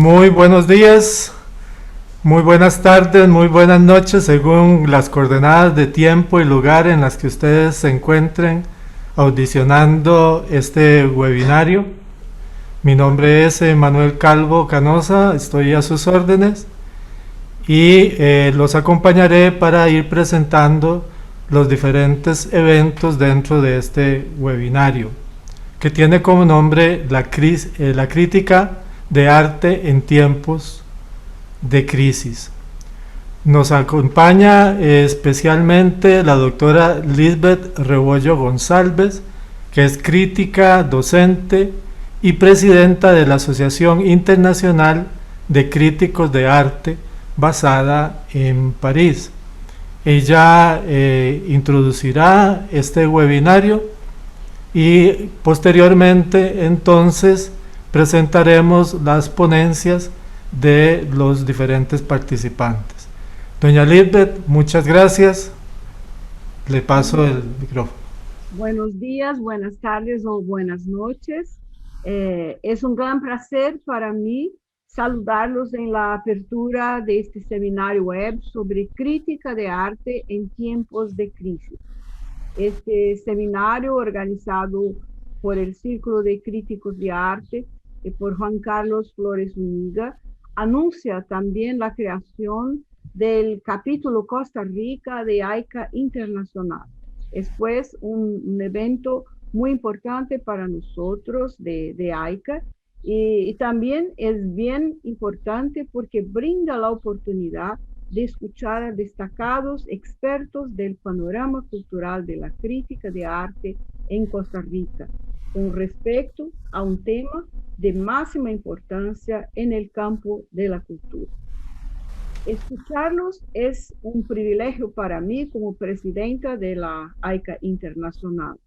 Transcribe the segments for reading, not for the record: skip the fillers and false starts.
Muy buenos días, muy buenas tardes, muy buenas noches, según las coordenadas de tiempo y lugar en las que ustedes se encuentren audicionando este webinario. Mi nombre es Manuel Calvo Canosa, estoy a sus órdenes y los acompañaré para ir presentando los diferentes eventos dentro de este webinario, que tiene como nombre la crítica de arte en tiempos de crisis. Nos acompaña especialmente la doctora Lisbeth Rebollo González, que es crítica, docente y presidenta de la Asociación Internacional de Críticos de Arte, basada en París. Ella introducirá este webinario y posteriormente entonces presentaremos las ponencias de los diferentes participantes. Doña Lisbeth, muchas gracias. Le paso el micrófono. Buenos días, buenas tardes o buenas noches. Es un gran placer para mí saludarlos en la apertura de este seminario web sobre crítica de arte en tiempos de crisis. Este seminario organizado por el Círculo de Críticos de Arte y por Juan Carlos Flores Zúñiga anuncia también la creación del capítulo Costa Rica de AICA Internacional. Es pues un evento muy importante para nosotros de AICA y también es bien importante porque brinda la oportunidad de escuchar a destacados expertos del panorama cultural de la crítica de arte en Costa Rica, con respecto a un tema de máxima importancia en el campo de la cultura. Escucharlos es un privilegio para mí como presidenta de la AICA Internacional.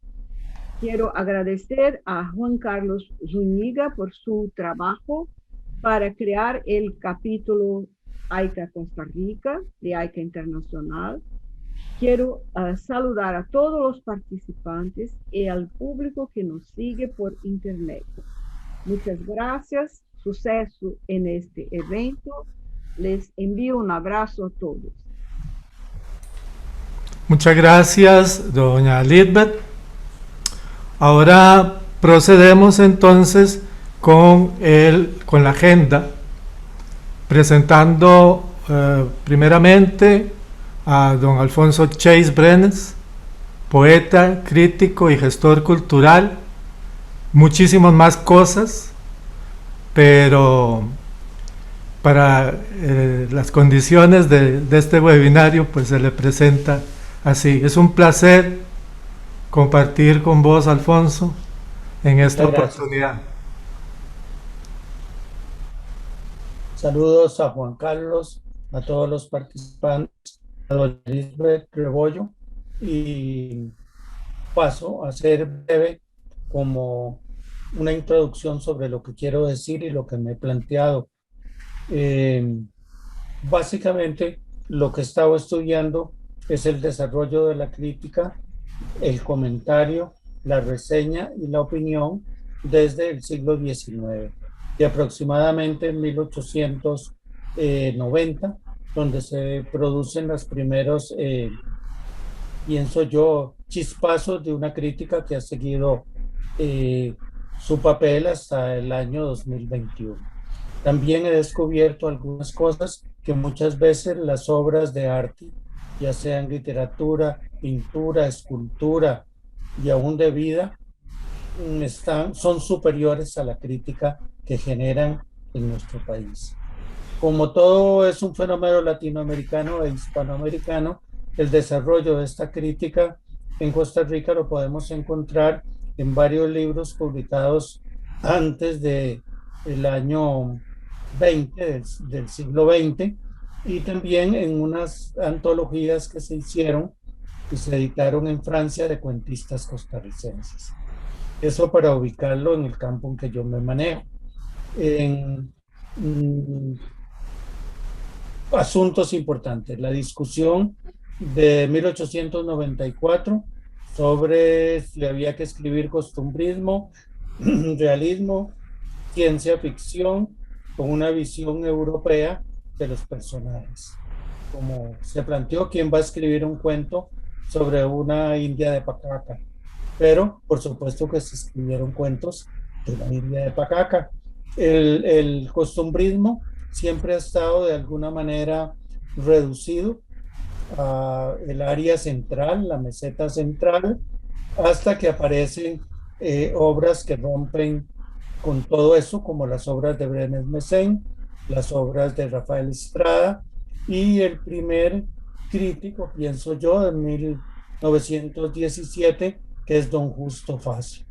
Quiero agradecer a Juan Carlos Zúñiga por su trabajo para crear el capítulo AICA Costa Rica de AICA Internacional. Quiero saludar a todos los participantes y al público que nos sigue por internet. Muchas gracias, suceso en este evento. Les envío un abrazo a todos. Muchas gracias, doña Lisbeth. Ahora procedemos entonces con la agenda, presentando primeramente a don Alfonso Chase Brenes, poeta, crítico y gestor cultural, muchísimas más cosas, pero para las condiciones de este webinario pues se le presenta así. Es un placer compartir con vos, Alfonso, en esta Muchas gracias. oportunidad. Saludos a Juan Carlos, a todos los participantes, a doña Lisbeth Rebollo, y paso a ser breve como una introducción sobre lo que quiero decir y lo que me he planteado. Básicamente, lo que he estado estudiando es el desarrollo de la crítica, el comentario, la reseña y la opinión desde el siglo XIX, de aproximadamente 1890, donde se producen los primeros, pienso yo, chispazos de una crítica que ha seguido su papel hasta el año 2021. También he descubierto algunas cosas que muchas veces las obras de arte, ya sean literatura, pintura, escultura y aún de vida, son superiores a la crítica que generan en nuestro país. Como todo es un fenómeno latinoamericano e hispanoamericano, el desarrollo de esta crítica en Costa Rica lo podemos encontrar en varios libros publicados antes del año 20 del siglo XX, y también en unas antologías que se hicieron y se editaron en Francia de cuentistas costarricenses. Eso para ubicarlo en el campo en que yo me manejo. En asuntos importantes, la discusión de 1894 sobre si había que escribir costumbrismo, realismo, ciencia ficción con una visión europea de los personajes. Como se planteó, ¿quién va a escribir un cuento sobre una India de Pacaca? Pero, por supuesto que se escribieron cuentos de la India de Pacaca. El costumbrismo siempre ha estado de alguna manera reducido a el área central, la meseta central, hasta que aparecen obras que rompen con todo eso, como las obras de Brenes Messén, las obras de Rafael Estrada, y el primer crítico, pienso yo, de 1917, que es don Justo Facio.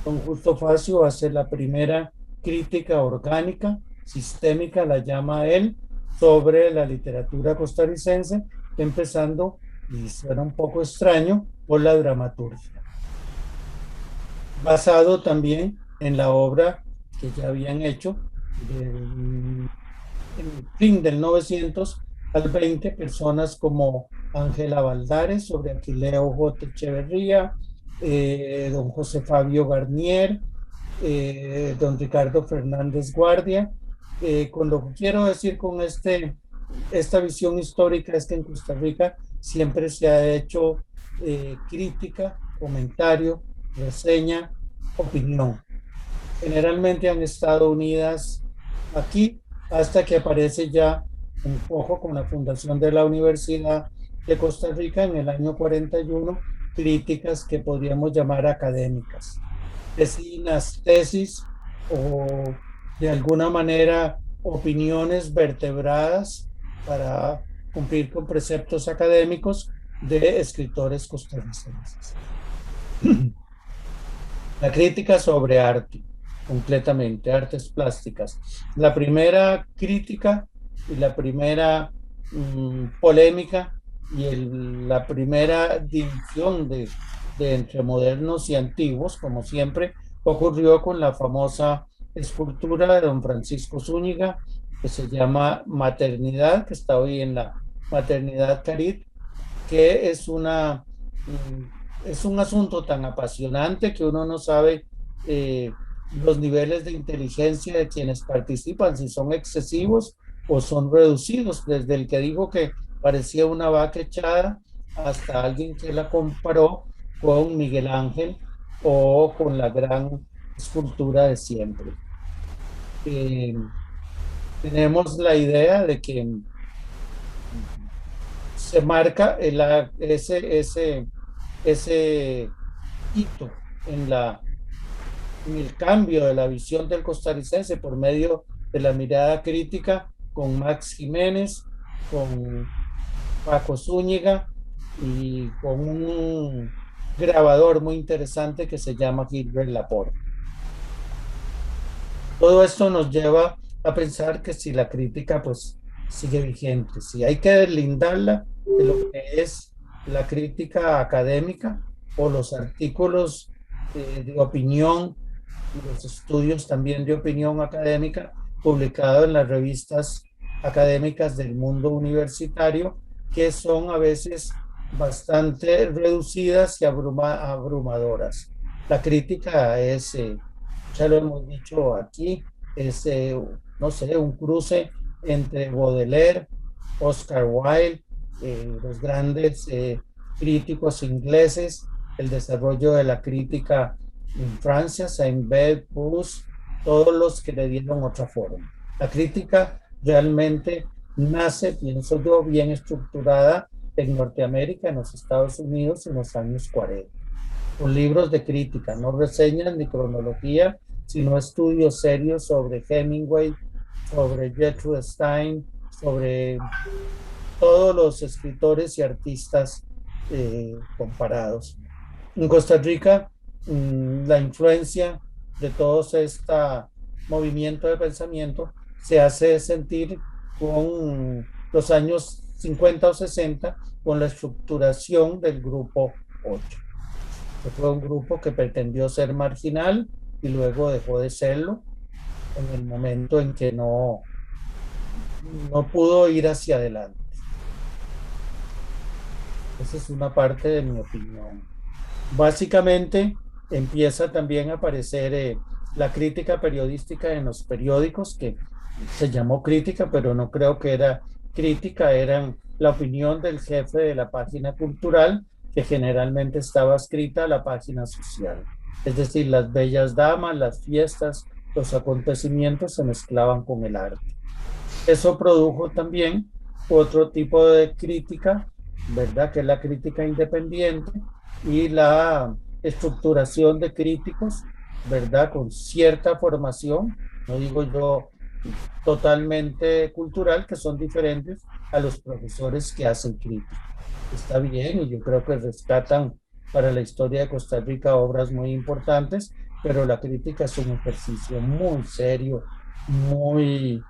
Don Justo Facio hace la primera crítica orgánica, sistémica, la llama él, sobre la literatura costarricense, empezando, y suena un poco extraño, por la dramaturgia. Basado también en la obra que ya habían hecho en el fin del 900 al 20, personas como Ángela Valdares sobre Aquileo J. Echeverría, don José Fabio Garnier, don Ricardo Fernández Guardia. Con lo que quiero decir con esta visión histórica es que en Costa Rica siempre se ha hecho crítica, comentario, reseña, opinión. Generalmente han estado unidas aquí hasta que aparece ya un poco con la fundación de la Universidad de Costa Rica en el año 41, críticas que podríamos llamar académicas, tesis o de alguna manera opiniones vertebradas para cumplir con preceptos académicos de escritores costarricenses. La crítica sobre arte, completamente, artes plásticas. La primera crítica y la primera polémica y la primera división de entre modernos y antiguos, como siempre, ocurrió con la famosa escultura de don Francisco Zúñiga, que se llama Maternidad, que está hoy en la Maternidad Carit, que es un asunto tan apasionante que uno no sabe los niveles de inteligencia de quienes participan, si son excesivos o son reducidos, desde el que dijo que parecía una vaca echada hasta alguien que la comparó con Miguel Ángel o con la gran escultura de siempre. Tenemos la idea de que se marca ese hito en el cambio de la visión del costarricense por medio de la mirada crítica con Max Jiménez, con Paco Zúñiga y con un grabador muy interesante que se llama Gilbert Laporte. Todo esto nos lleva a pensar que si la crítica pues sigue vigente, si hay que deslindarla de lo que es la crítica académica o los artículos de opinión, los estudios también de opinión académica publicados en las revistas académicas del mundo universitario, que son a veces bastante reducidas y abrumadoras. La crítica es, ya lo hemos dicho aquí, es, no sé, un cruce entre Baudelaire, Oscar Wilde, los grandes críticos ingleses, el desarrollo de la crítica en Francia, Saint-Beuve, Proust, todos los que le dieron otra forma. La crítica realmente nace, pienso yo, bien estructurada en Norteamérica, en los Estados Unidos en los años 40, con libros de crítica, no reseñas ni cronología, sino estudios serios sobre Hemingway, sobre Gertrude Stein, sobre todos los escritores y artistas comparados. En Costa Rica, la influencia de todo este movimiento de pensamiento se hace sentir con los años 50 o 60, con la estructuración del Grupo 8. Que fue un grupo que pretendió ser marginal y luego dejó de serlo en el momento en que no pudo ir hacia adelante. Esa es una parte de mi opinión. Básicamente empieza también a aparecer la crítica periodística en los periódicos, que se llamó crítica, pero no creo que era crítica, eran la opinión del jefe de la página cultural, que generalmente estaba escrita a la página social. Es decir, las bellas damas, las fiestas, los acontecimientos se mezclaban con el arte. Eso produjo también otro tipo de crítica, ¿verdad? Que es la crítica independiente y la estructuración de críticos, ¿verdad? Con cierta formación, no digo yo totalmente cultural, que son diferentes a los profesores que hacen crítica. Está bien, y yo creo que rescatan para la historia de Costa Rica obras muy importantes, pero la crítica es un ejercicio muy serio, muy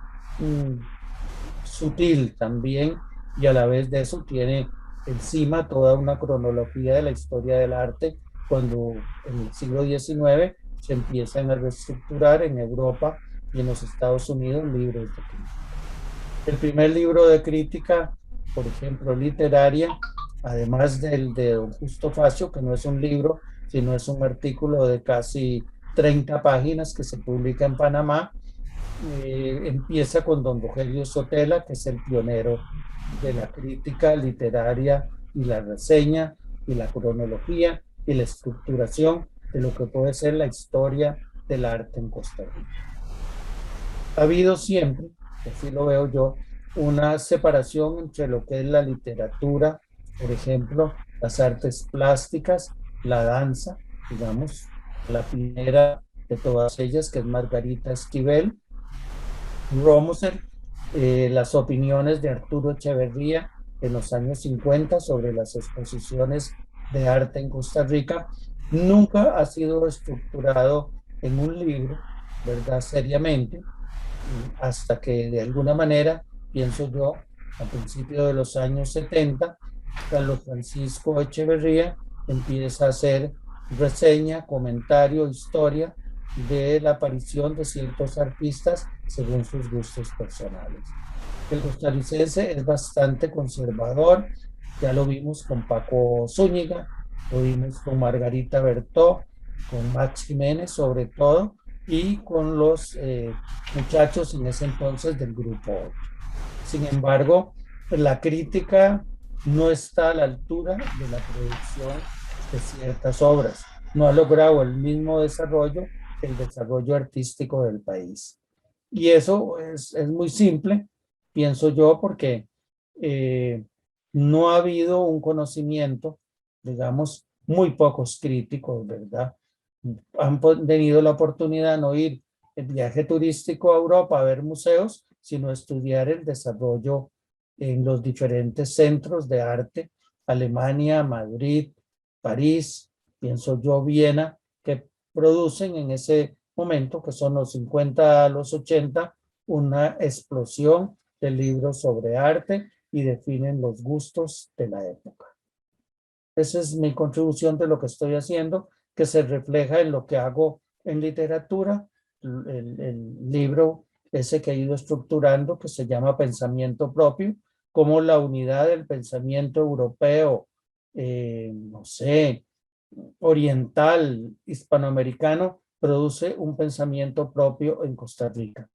sutil también, y a la vez de eso tiene encima toda una cronología de la historia del arte, cuando en el siglo XIX se empiezan a reestructurar en Europa y en los Estados Unidos libros de crítica. El primer libro de crítica, por ejemplo, literaria, además del de Don Justo Facio, que no es un libro, sino es un artículo de casi 30 páginas que se publica en Panamá, empieza con don Rogelio Sotela, que es el pionero de la crítica literaria y la reseña y la cronología y la estructuración de lo que puede ser la historia del arte en Costa Rica. Ha habido siempre, así lo veo yo, una separación entre lo que es la literatura, por ejemplo, las artes plásticas, la danza, digamos, la primera de todas ellas, que es Margarita Esquivel, Romoser, las opiniones de Arturo Echeverría en los años 50 sobre las exposiciones de arte en Costa Rica, nunca ha sido estructurado en un libro, ¿verdad? Seriamente, hasta que de alguna manera, pienso yo, a principios de los años 70, Carlos Francisco Echeverría empieza a hacer reseña, comentario, historia de la aparición de ciertos artistas según sus gustos personales. El costarricense es bastante conservador, ya lo vimos con Paco Zúñiga, lo vimos con Margarita Bertó, con Max Jiménez sobre todo, y con los muchachos en ese entonces del Grupo 8. Sin embargo, la crítica no está a la altura de la producción de ciertas obras. No ha logrado el mismo desarrollo que el desarrollo artístico del país. Y eso es muy simple, pienso yo, porque no ha habido un conocimiento, digamos, muy pocos críticos, ¿verdad? Han tenido la oportunidad de no ir el viaje turístico a Europa a ver museos, sino estudiar el desarrollo en los diferentes centros de arte, Alemania, Madrid, París, pienso yo, Viena, que producen en ese momento, que son los 50 a los 80, una explosión de libros sobre arte y definen los gustos de la época. Esa es mi contribución de lo que estoy haciendo, que se refleja en lo que hago en literatura, el libro ese que he ido estructurando, que se llama Pensamiento Propio, como la unidad del pensamiento europeo, no sé, oriental, hispanoamericano, produce un pensamiento propio en Costa Rica.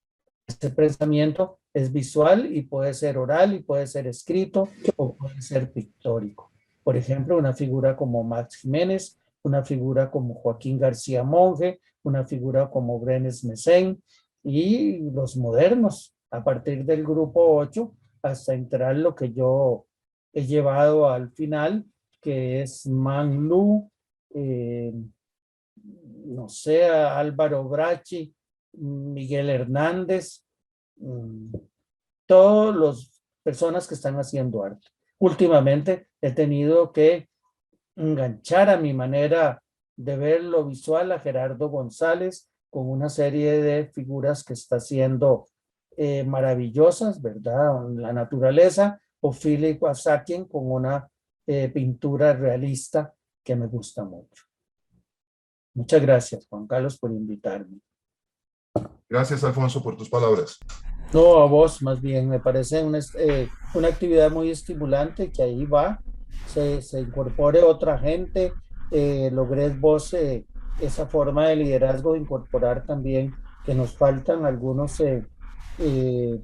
Este pensamiento es visual y puede ser oral y puede ser escrito o puede ser pictórico. Por ejemplo, una figura como Max Jiménez, una figura como Joaquín García Monge, una figura como Brenes Messén y los modernos, a partir del grupo 8 hasta entrar lo que yo he llevado al final, que es Man Lu, no sé, Álvaro Brachi, Miguel Hernández, todas las personas que están haciendo arte. Últimamente he tenido que enganchar a mi manera de ver lo visual a Gerardo González con una serie de figuras que está haciendo maravillosas, ¿verdad? La naturaleza, o Philip Asakien con una pintura realista que me gusta mucho. Muchas gracias, Juan Carlos, por invitarme. Gracias, Alfonso, por tus palabras. No, a vos más bien, me parece una actividad muy estimulante que ahí va, se incorpore otra gente, logres vos esa forma de liderazgo, de incorporar también que nos faltan algunos eh,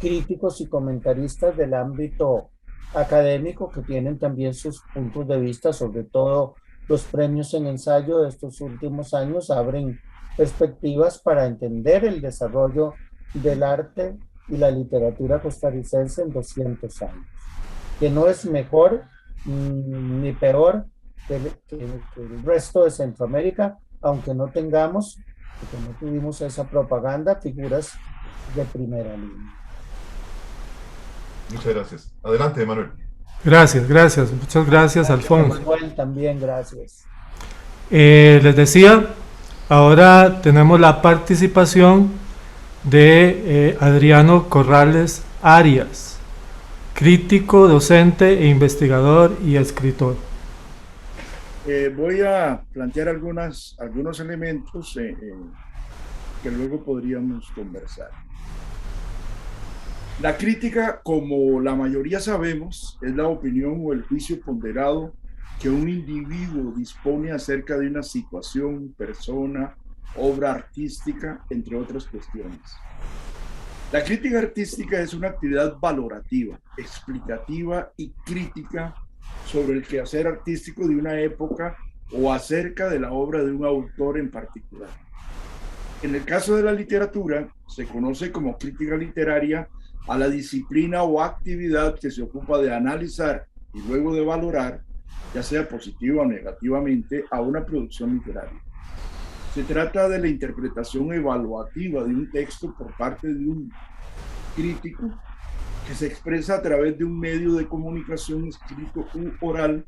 críticos y comentaristas del ámbito académico que tienen también sus puntos de vista, sobre todo los premios en ensayo de estos últimos años abren perspectivas para entender el desarrollo del arte y la literatura costarricense en 200 años, que no es mejor ni peor que el resto de Centroamérica, aunque no tengamos, porque no tuvimos esa propaganda, figuras de primera línea. Muchas gracias. Adelante, Manuel. Gracias, gracias. Muchas gracias, Alfonso. Manuel, también gracias. Les decía, ahora tenemos la participación de Adriano Corrales Arias, crítico, docente e investigador y escritor. Voy a plantear algunos elementos que luego podríamos conversar. La crítica, como la mayoría sabemos, es la opinión o el juicio ponderado que un individuo dispone acerca de una situación, persona, obra artística, entre otras cuestiones. La crítica artística es una actividad valorativa, explicativa y crítica sobre el quehacer artístico de una época o acerca de la obra de un autor en particular. En el caso de la literatura, se conoce como crítica literaria a la disciplina o actividad que se ocupa de analizar y luego de valorar, ya sea positiva o negativamente, a una producción literaria. Se trata de la interpretación evaluativa de un texto por parte de un crítico que se expresa a través de un medio de comunicación escrito u oral,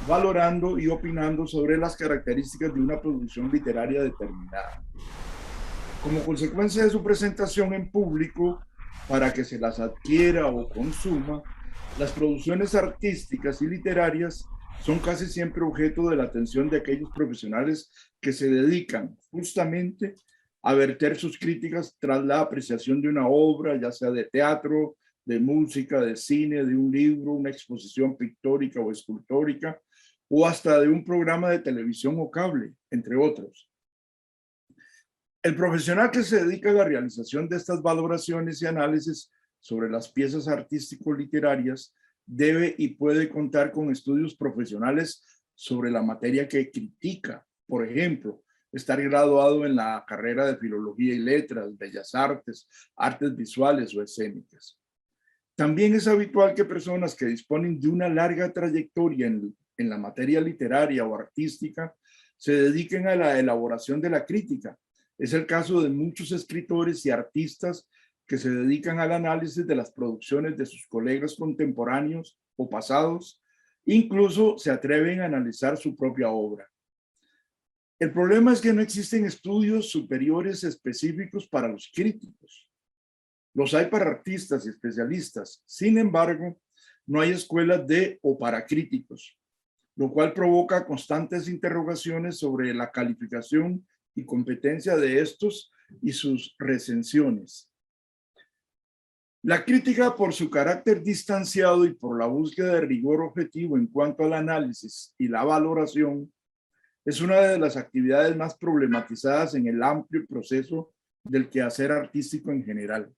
valorando y opinando sobre las características de una producción literaria determinada. Como consecuencia de su presentación en público, para que se las adquiera o consuma, las producciones artísticas y literarias son casi siempre objeto de la atención de aquellos profesionales que se dedican justamente a verter sus críticas tras la apreciación de una obra, ya sea de teatro, de música, de cine, de un libro, una exposición pictórica o escultórica, o hasta de un programa de televisión o cable, entre otros. El profesional que se dedica a la realización de estas valoraciones y análisis sobre las piezas artístico-literarias debe y puede contar con estudios profesionales sobre la materia que critica. Por ejemplo, estar graduado en la carrera de Filología y Letras, Bellas Artes, Artes Visuales o Escénicas. También es habitual que personas que disponen de una larga trayectoria en la materia literaria o artística se dediquen a la elaboración de la crítica. Es el caso de muchos escritores y artistas que se dedican al análisis de las producciones de sus colegas contemporáneos o pasados, incluso se atreven a analizar su propia obra. El problema es que no existen estudios superiores específicos para los críticos. Los hay para artistas y especialistas. Sin embargo, no hay escuelas de o para críticos, lo cual provoca constantes interrogaciones sobre la calificación y competencia de estos y sus recensiones. La crítica, por su carácter distanciado y por la búsqueda de rigor objetivo en cuanto al análisis y la valoración, es una de las actividades más problematizadas en el amplio proceso del quehacer artístico en general.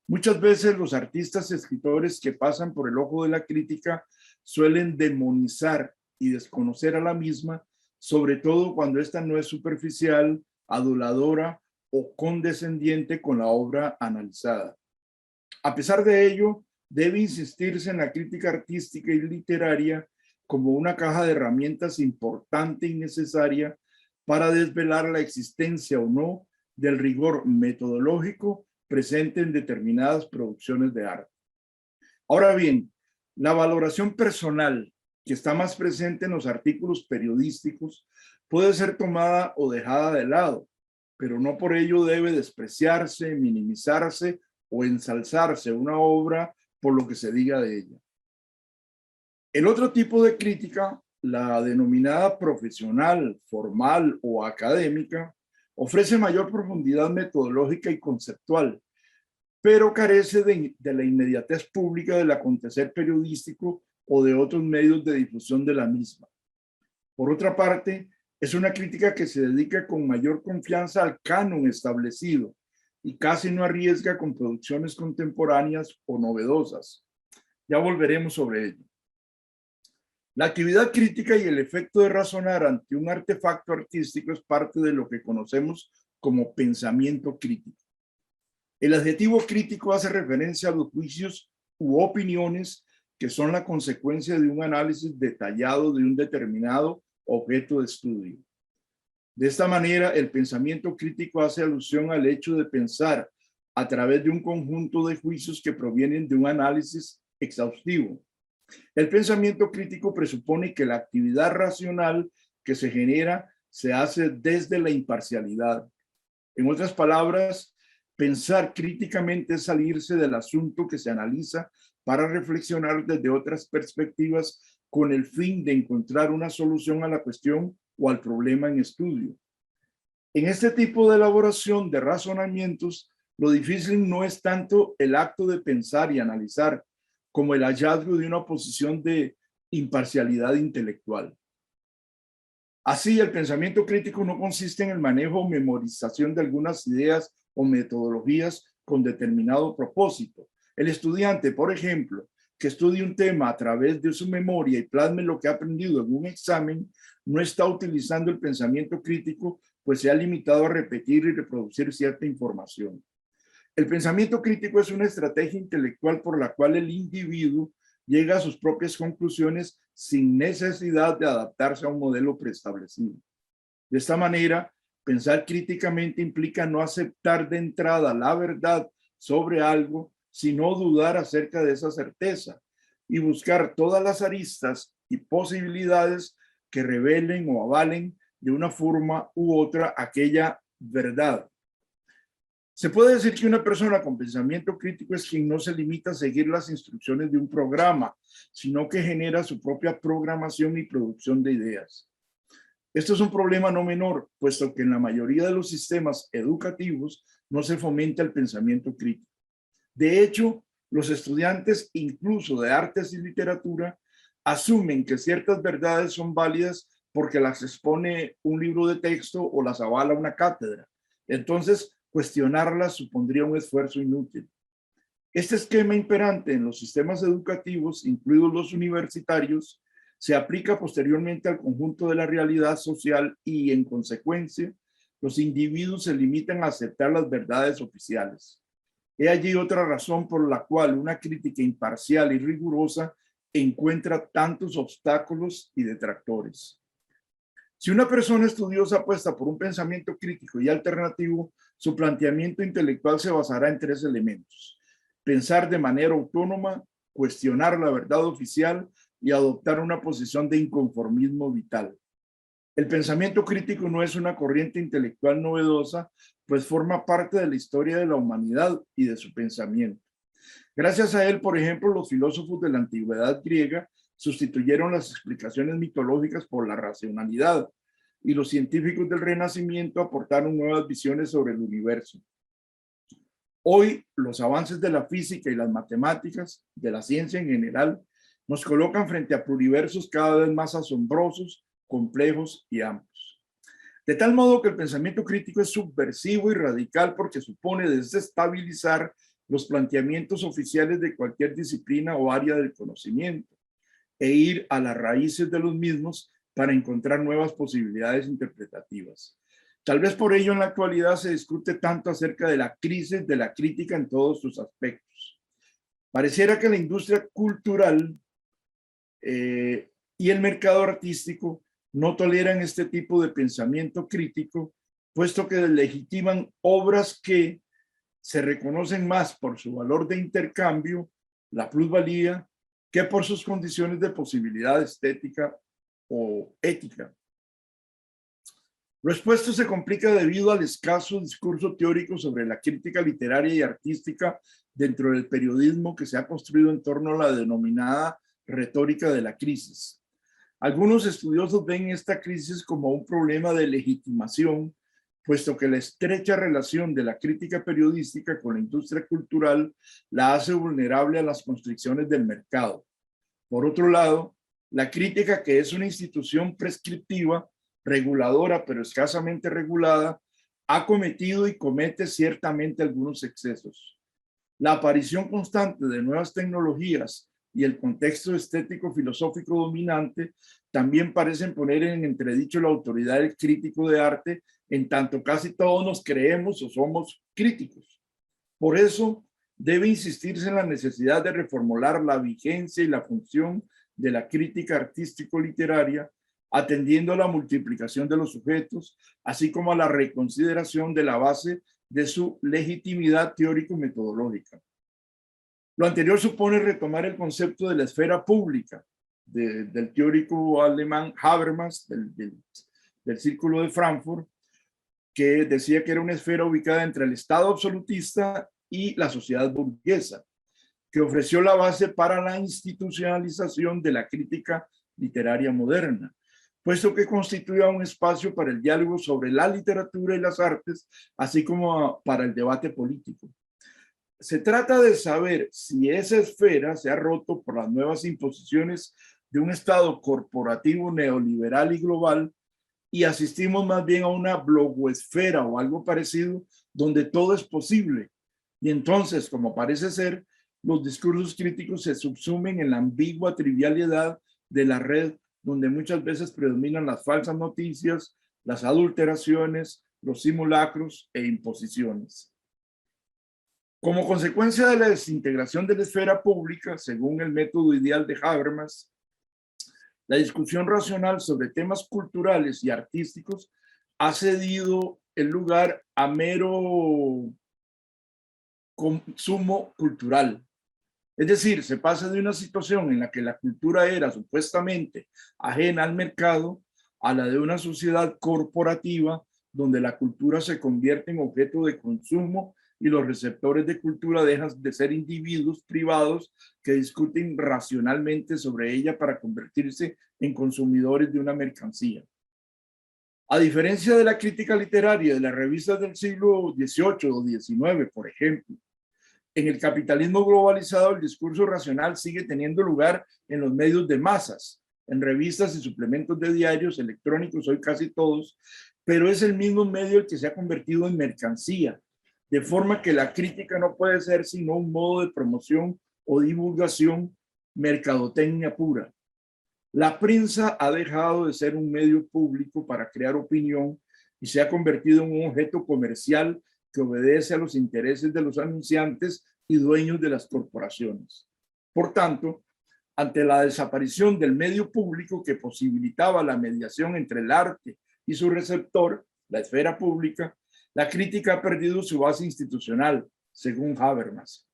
Muchas veces los artistas y escritores que pasan por el ojo de la crítica suelen demonizar y desconocer a la misma, sobre todo cuando ésta no es superficial, aduladora o condescendiente con la obra analizada. A pesar de ello, debe insistirse en la crítica artística y literaria como una caja de herramientas importante y necesaria para desvelar la existencia o no del rigor metodológico presente en determinadas producciones de arte. Ahora bien, la valoración personal, que está más presente en los artículos periodísticos, puede ser tomada o dejada de lado, pero no por ello debe despreciarse, minimizarse o ensalzarse una obra por lo que se diga de ella. El otro tipo de crítica, la denominada profesional, formal o académica, ofrece mayor profundidad metodológica y conceptual, pero carece de la inmediatez pública del acontecer periodístico o de otros medios de difusión de la misma. Por otra parte, es una crítica que se dedica con mayor confianza al canon establecido, y casi no arriesga con producciones contemporáneas o novedosas. Ya volveremos sobre ello. La actividad crítica y el efecto de razonar ante un artefacto artístico es parte de lo que conocemos como pensamiento crítico. El adjetivo crítico hace referencia a los juicios u opiniones que son la consecuencia de un análisis detallado de un determinado objeto de estudio. De esta manera, el pensamiento crítico hace alusión al hecho de pensar a través de un conjunto de juicios que provienen de un análisis exhaustivo. El pensamiento crítico presupone que la actividad racional que se genera se hace desde la imparcialidad. En otras palabras, pensar críticamente es salirse del asunto que se analiza para reflexionar desde otras perspectivas con el fin de encontrar una solución a la cuestión o al problema en estudio. En este tipo de elaboración de razonamientos, lo difícil no es tanto el acto de pensar y analizar, como el hallazgo de una posición de imparcialidad intelectual. Así, el pensamiento crítico no consiste en el manejo o memorización de algunas ideas o metodologías con determinado propósito. El estudiante, por ejemplo, que estudie un tema a través de su memoria y plasme lo que ha aprendido en un examen, no está utilizando el pensamiento crítico, pues se ha limitado a repetir y reproducir cierta información. El pensamiento crítico es una estrategia intelectual por la cual el individuo llega a sus propias conclusiones sin necesidad de adaptarse a un modelo preestablecido. De esta manera, pensar críticamente implica no aceptar de entrada la verdad sobre algo, sino dudar acerca de esa certeza y buscar todas las aristas y posibilidades que revelen o avalen de una forma u otra aquella verdad. Se puede decir que una persona con pensamiento crítico es quien no se limita a seguir las instrucciones de un programa, sino que genera su propia programación y producción de ideas. Esto es un problema no menor, puesto que en la mayoría de los sistemas educativos no se fomenta el pensamiento crítico. De hecho, los estudiantes, incluso de artes y literatura, asumen que ciertas verdades son válidas porque las expone un libro de texto o las avala una cátedra. Entonces, cuestionarlas supondría un esfuerzo inútil. Este esquema imperante en los sistemas educativos, incluidos los universitarios, se aplica posteriormente al conjunto de la realidad social y, en consecuencia, los individuos se limitan a aceptar las verdades oficiales. He allí otra razón por la cual una crítica imparcial y rigurosa encuentra tantos obstáculos y detractores. Si una persona estudiosa apuesta por un pensamiento crítico y alternativo, su planteamiento intelectual se basará en 3 elementos: pensar de manera autónoma, cuestionar la verdad oficial y adoptar una posición de inconformismo vital. El pensamiento crítico no es una corriente intelectual novedosa, pues forma parte de la historia de la humanidad y de su pensamiento. Gracias a él, por ejemplo, los filósofos de la antigüedad griega sustituyeron las explicaciones mitológicas por la racionalidad, y los científicos del Renacimiento aportaron nuevas visiones sobre el universo. Hoy, los avances de la física y las matemáticas, de la ciencia en general, nos colocan frente a pluriversos cada vez más asombrosos, complejos y amplios. De tal modo que el pensamiento crítico es subversivo y radical porque supone desestabilizar los planteamientos oficiales de cualquier disciplina o área del conocimiento e ir a las raíces de los mismos para encontrar nuevas posibilidades interpretativas. Tal vez por ello en la actualidad se discute tanto acerca de la crisis de la crítica en todos sus aspectos. Pareciera que la industria cultural y el mercado artístico no toleran este tipo de pensamiento crítico, puesto que deslegitiman obras que se reconocen más por su valor de intercambio, la plusvalía, que por sus condiciones de posibilidad estética o ética. Lo expuesto se complica debido al escaso discurso teórico sobre la crítica literaria y artística dentro del periodismo que se ha construido en torno a la denominada retórica de la crisis. Algunos estudiosos ven esta crisis como un problema de legitimación, puesto que la estrecha relación de la crítica periodística con la industria cultural la hace vulnerable a las constricciones del mercado. Por otro lado, la crítica, que es una institución prescriptiva, reguladora pero escasamente regulada, ha cometido y comete ciertamente algunos excesos. La aparición constante de nuevas tecnologías y el contexto estético filosófico dominante también parecen poner en entredicho la autoridad del crítico de arte, en tanto casi todos nos creemos o somos críticos. Por eso debe insistirse en la necesidad de reformular la vigencia y la función de la crítica artístico-literaria, atendiendo a la multiplicación de los sujetos, así como a la reconsideración de la base de su legitimidad teórico-metodológica. Lo anterior supone retomar el concepto de la esfera pública del teórico alemán Habermas, del Círculo de Frankfurt, que decía que era una esfera ubicada entre el Estado absolutista y la sociedad burguesa, que ofreció la base para la institucionalización de la crítica literaria moderna, puesto que constituía un espacio para el diálogo sobre la literatura y las artes, así como para el debate político. Se trata de saber si esa esfera se ha roto por las nuevas imposiciones de un Estado corporativo neoliberal y global, y asistimos más bien a una blogosfera o algo parecido, donde todo es posible. Y entonces, como parece ser, los discursos críticos se subsumen en la ambigua trivialidad de la red, donde muchas veces predominan las falsas noticias, las adulteraciones, los simulacros e imposiciones. Como consecuencia de la desintegración de la esfera pública, según el método ideal de Habermas, la discusión racional sobre temas culturales y artísticos ha cedido el lugar a mero consumo cultural. Es decir, se pasa de una situación en la que la cultura era supuestamente ajena al mercado a la de una sociedad corporativa donde la cultura se convierte en objeto de consumo y los receptores de cultura dejan de ser individuos privados que discuten racionalmente sobre ella para convertirse en consumidores de una mercancía. A diferencia de la crítica literaria de las revistas del siglo XVIII o XIX, por ejemplo, en el capitalismo globalizado el discurso racional sigue teniendo lugar en los medios de masas, en revistas y suplementos de diarios electrónicos, hoy casi todos, pero es el mismo medio el que se ha convertido en mercancía, de forma que la crítica no puede ser sino un modo de promoción o divulgación, mercadotecnia pura. La prensa ha dejado de ser un medio público para crear opinión y se ha convertido en un objeto comercial que obedece a los intereses de los anunciantes y dueños de las corporaciones. Por tanto, ante la desaparición del medio público que posibilitaba la mediación entre el arte y su receptor, la esfera pública, la crítica ha perdido su base institucional, según Habermas.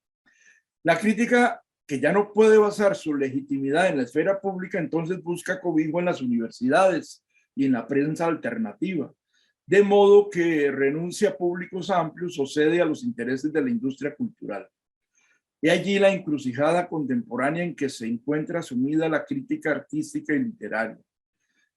La crítica, que ya no puede basar su legitimidad en la esfera pública, entonces busca cobijo en las universidades y en la prensa alternativa, de modo que renuncia a públicos amplios o cede a los intereses de la industria cultural. He allí la encrucijada contemporánea en que se encuentra sumida la crítica artística y literaria.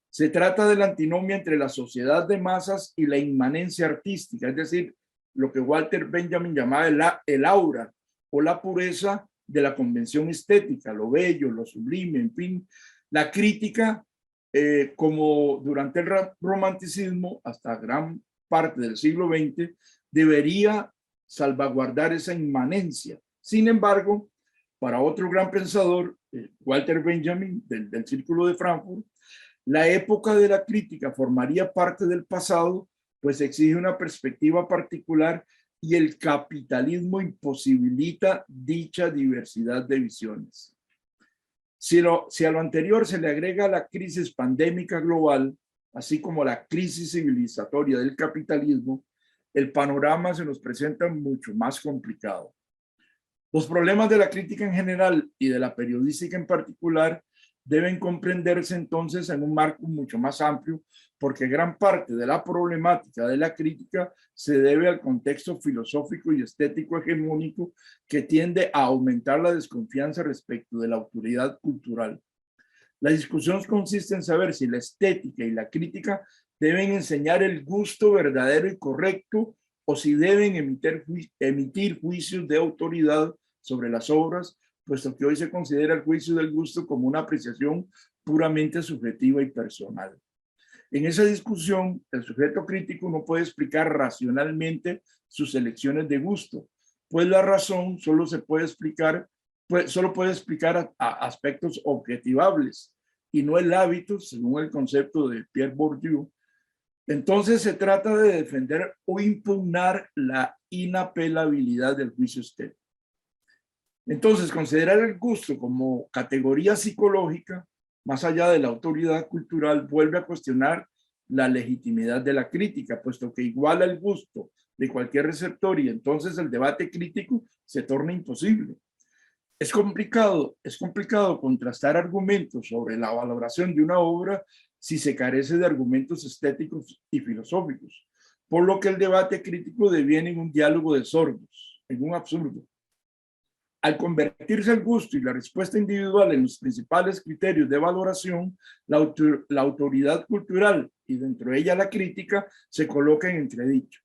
Se trata de la antinomia entre la sociedad de masas y la inmanencia artística, es decir, lo que Walter Benjamin llamaba el aura o la pureza de la convención estética, lo bello, lo sublime, en fin. La crítica, como durante el romanticismo hasta gran parte del siglo XX, debería salvaguardar esa inmanencia. Sin embargo, para otro gran pensador, Walter Benjamin, del Círculo de Frankfurt, la época de la crítica formaría parte del pasado, pues exige una perspectiva particular y el capitalismo imposibilita dicha diversidad de visiones. Si a lo anterior se le agrega la crisis pandémica global, así como la crisis civilizatoria del capitalismo, el panorama se nos presenta mucho más complicado. Los problemas de la crítica en general y de la periodística en particular deben comprenderse entonces en un marco mucho más amplio, porque gran parte de la problemática de la crítica se debe al contexto filosófico y estético hegemónico que tiende a aumentar la desconfianza respecto de la autoridad cultural. La discusión consiste en saber si la estética y la crítica deben enseñar el gusto verdadero y correcto o si deben emitir juicios de autoridad sobre las obras, puesto que hoy se considera el juicio del gusto como una apreciación puramente subjetiva y personal. En esa discusión, el sujeto crítico no puede explicar racionalmente sus elecciones de gusto, pues la razón solo puede explicar aspectos objetivables y no el hábito, según el concepto de Pierre Bourdieu. Entonces se trata de defender o impugnar la inapelabilidad del juicio estético. Entonces, considerar el gusto como categoría psicológica, más allá de la autoridad cultural, vuelve a cuestionar la legitimidad de la crítica, puesto que iguala el gusto de cualquier receptor y entonces el debate crítico se torna imposible. Es complicado contrastar argumentos sobre la valoración de una obra si se carece de argumentos estéticos y filosóficos, por lo que el debate crítico deviene en un diálogo de sordos, en un absurdo. Al convertirse el gusto y la respuesta individual en los principales criterios de valoración, la autoridad cultural y dentro de ella la crítica se coloca en entredicho.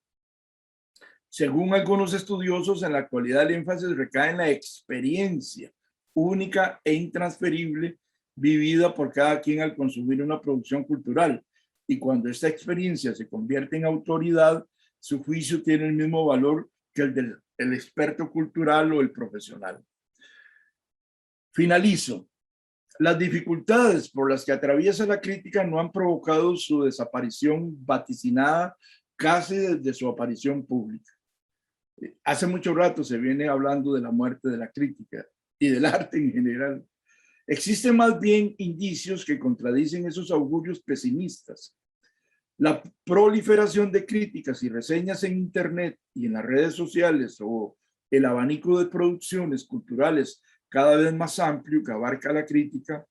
Según algunos estudiosos, en la actualidad el énfasis recae en la experiencia única e intransferible vivida por cada quien al consumir una producción cultural. Y cuando esta experiencia se convierte en autoridad, su juicio tiene el mismo valor que el del experto cultural o el profesional. Finalizo. Las dificultades por las que atraviesa la crítica no han provocado su desaparición vaticinada casi desde su aparición pública. Hace mucho rato se viene hablando de la muerte de la crítica y del arte en general. Existen más bien indicios que contradicen esos augurios pesimistas. La proliferación de críticas y reseñas en Internet y en las redes sociales o el abanico de producciones culturales cada vez más amplio que abarca la crítica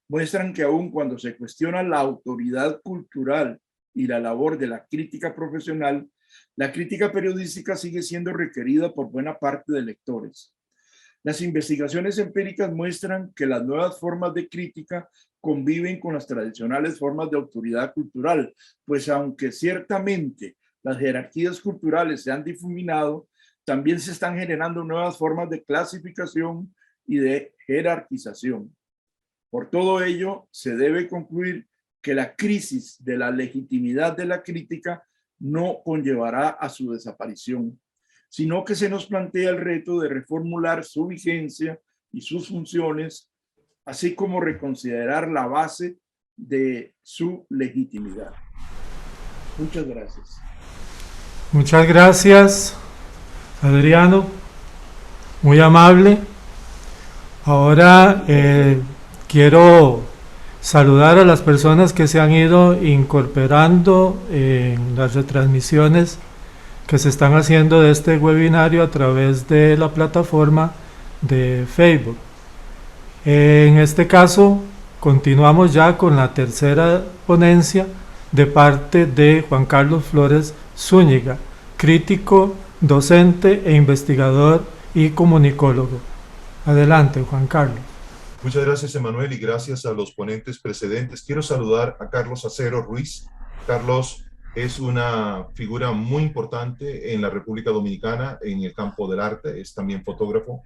muestran que aun cuando se cuestiona la autoridad cultural y la labor de la crítica profesional, la crítica periodística sigue siendo requerida por buena parte de lectores. Las investigaciones empíricas muestran que las nuevas formas de crítica conviven con las tradicionales formas de autoridad cultural, pues aunque ciertamente las jerarquías culturales se han difuminado, también se están generando nuevas formas de clasificación y de jerarquización. Por todo ello, se debe concluir que la crisis de la legitimidad de la crítica no conllevará a su desaparición, sino que se nos plantea el reto de reformular su vigencia y sus funciones, así como reconsiderar la base de su legitimidad. Muchas gracias. Muchas gracias, Adriano. Muy amable. Ahora quiero saludar a las personas que se han ido incorporando en las retransmisiones que se están haciendo de este webinario a través de la plataforma de Facebook. En este caso, continuamos ya con la tercera ponencia de parte de Juan Carlos Flores Zúñiga, crítico, docente e investigador y comunicólogo. Adelante, Juan Carlos. Muchas gracias, Emanuel, y gracias a los ponentes precedentes. Quiero saludar a Carlos Acero Ruiz. Carlos es una figura muy importante en la República Dominicana en el campo del arte, es también fotógrafo.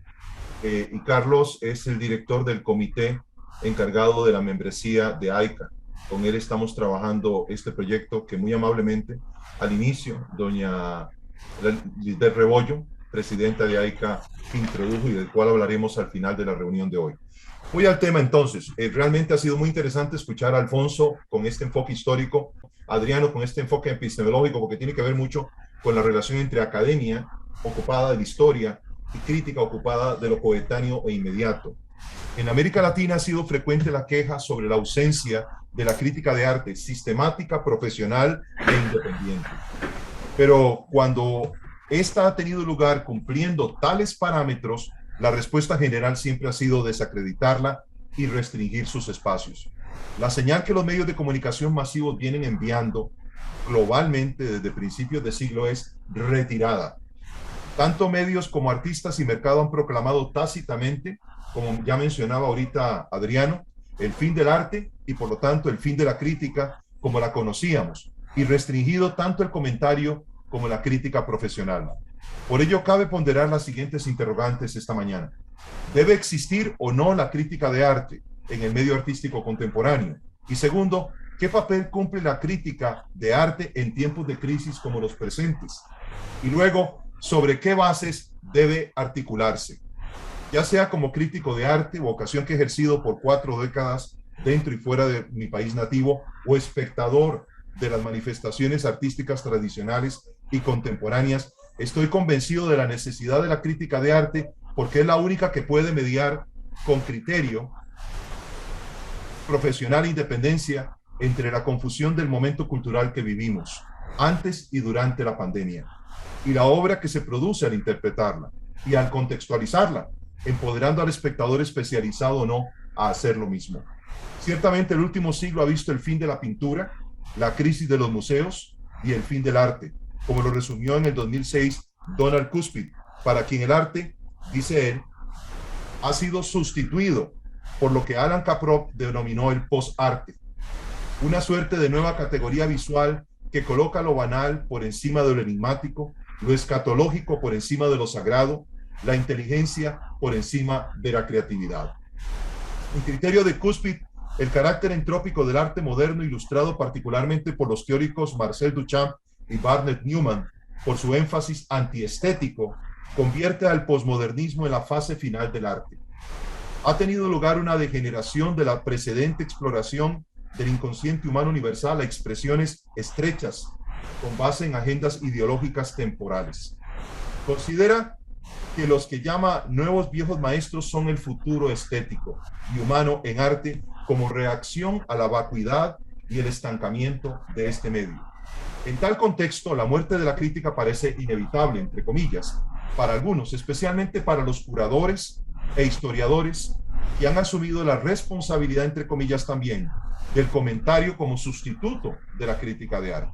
Y Carlos es el director del comité encargado de la membresía de AICA. Con él estamos trabajando este proyecto que muy amablemente al inicio doña Lisbeth Rebollo, presidenta de AICA, introdujo y del cual hablaremos al final de la reunión de hoy. Voy al tema entonces. Realmente ha sido muy interesante escuchar a Alfonso con este enfoque histórico, Adriano con este enfoque epistemológico, porque tiene que ver mucho con la relación entre academia ocupada de la historia y crítica ocupada de lo coetáneo e inmediato. En América Latina ha sido frecuente la queja sobre la ausencia de la crítica de arte sistemática, profesional e independiente. Pero cuando esta ha tenido lugar cumpliendo tales parámetros, la respuesta general siempre ha sido desacreditarla y restringir sus espacios. La señal que los medios de comunicación masivos vienen enviando globalmente desde principios de siglo es retirada. Tanto medios como artistas y mercado han proclamado tácitamente, como ya mencionaba ahorita Adriano, el fin del arte y por lo tanto el fin de la crítica como la conocíamos, y restringido tanto el comentario como la crítica profesional. Por ello cabe ponderar las siguientes interrogantes esta mañana. ¿Debe existir o no la crítica de arte en el medio artístico contemporáneo? Y segundo, ¿Qué papel cumple la crítica de arte en tiempos de crisis como los presentes? Y luego, ¿sobre qué bases debe articularse? Ya sea como crítico de arte, vocación que he ejercido por 4 décadas dentro y fuera de mi país nativo, o espectador de las manifestaciones artísticas tradicionales y contemporáneas, estoy convencido de la necesidad de la crítica de arte porque es la única que puede mediar con criterio profesional e independencia entre la confusión del momento cultural que vivimos antes y durante la pandemia y la obra que se produce al interpretarla y al contextualizarla, empoderando al espectador especializado o no a hacer lo mismo. Ciertamente el último siglo ha visto el fin de la pintura, la crisis de los museos y el fin del arte, como lo resumió en el 2006 Donald Cuspid, para quien el arte, dice él, ha sido sustituido por lo que Alan Kaprow denominó el post-arte, una suerte de nueva categoría visual que coloca lo banal por encima de lo enigmático, lo escatológico por encima de lo sagrado, la inteligencia por encima de la creatividad. En criterio de Cuspid, el carácter entrópico del arte moderno, ilustrado particularmente por los teóricos Marcel Duchamp y Barnett Newman, por su énfasis antiestético, convierte al posmodernismo en la fase final del arte. Ha tenido lugar una degeneración de la precedente exploración del inconsciente humano universal a expresiones estrechas con base en agendas ideológicas temporales. Considera que los que llama nuevos viejos maestros son el futuro estético y humano en arte como reacción a la vacuidad y el estancamiento de este medio. En tal contexto, la muerte de la crítica parece inevitable, entre comillas, para algunos, especialmente para los curadores e historiadores que han asumido la responsabilidad, entre comillas también, del comentario como sustituto de la crítica de arte,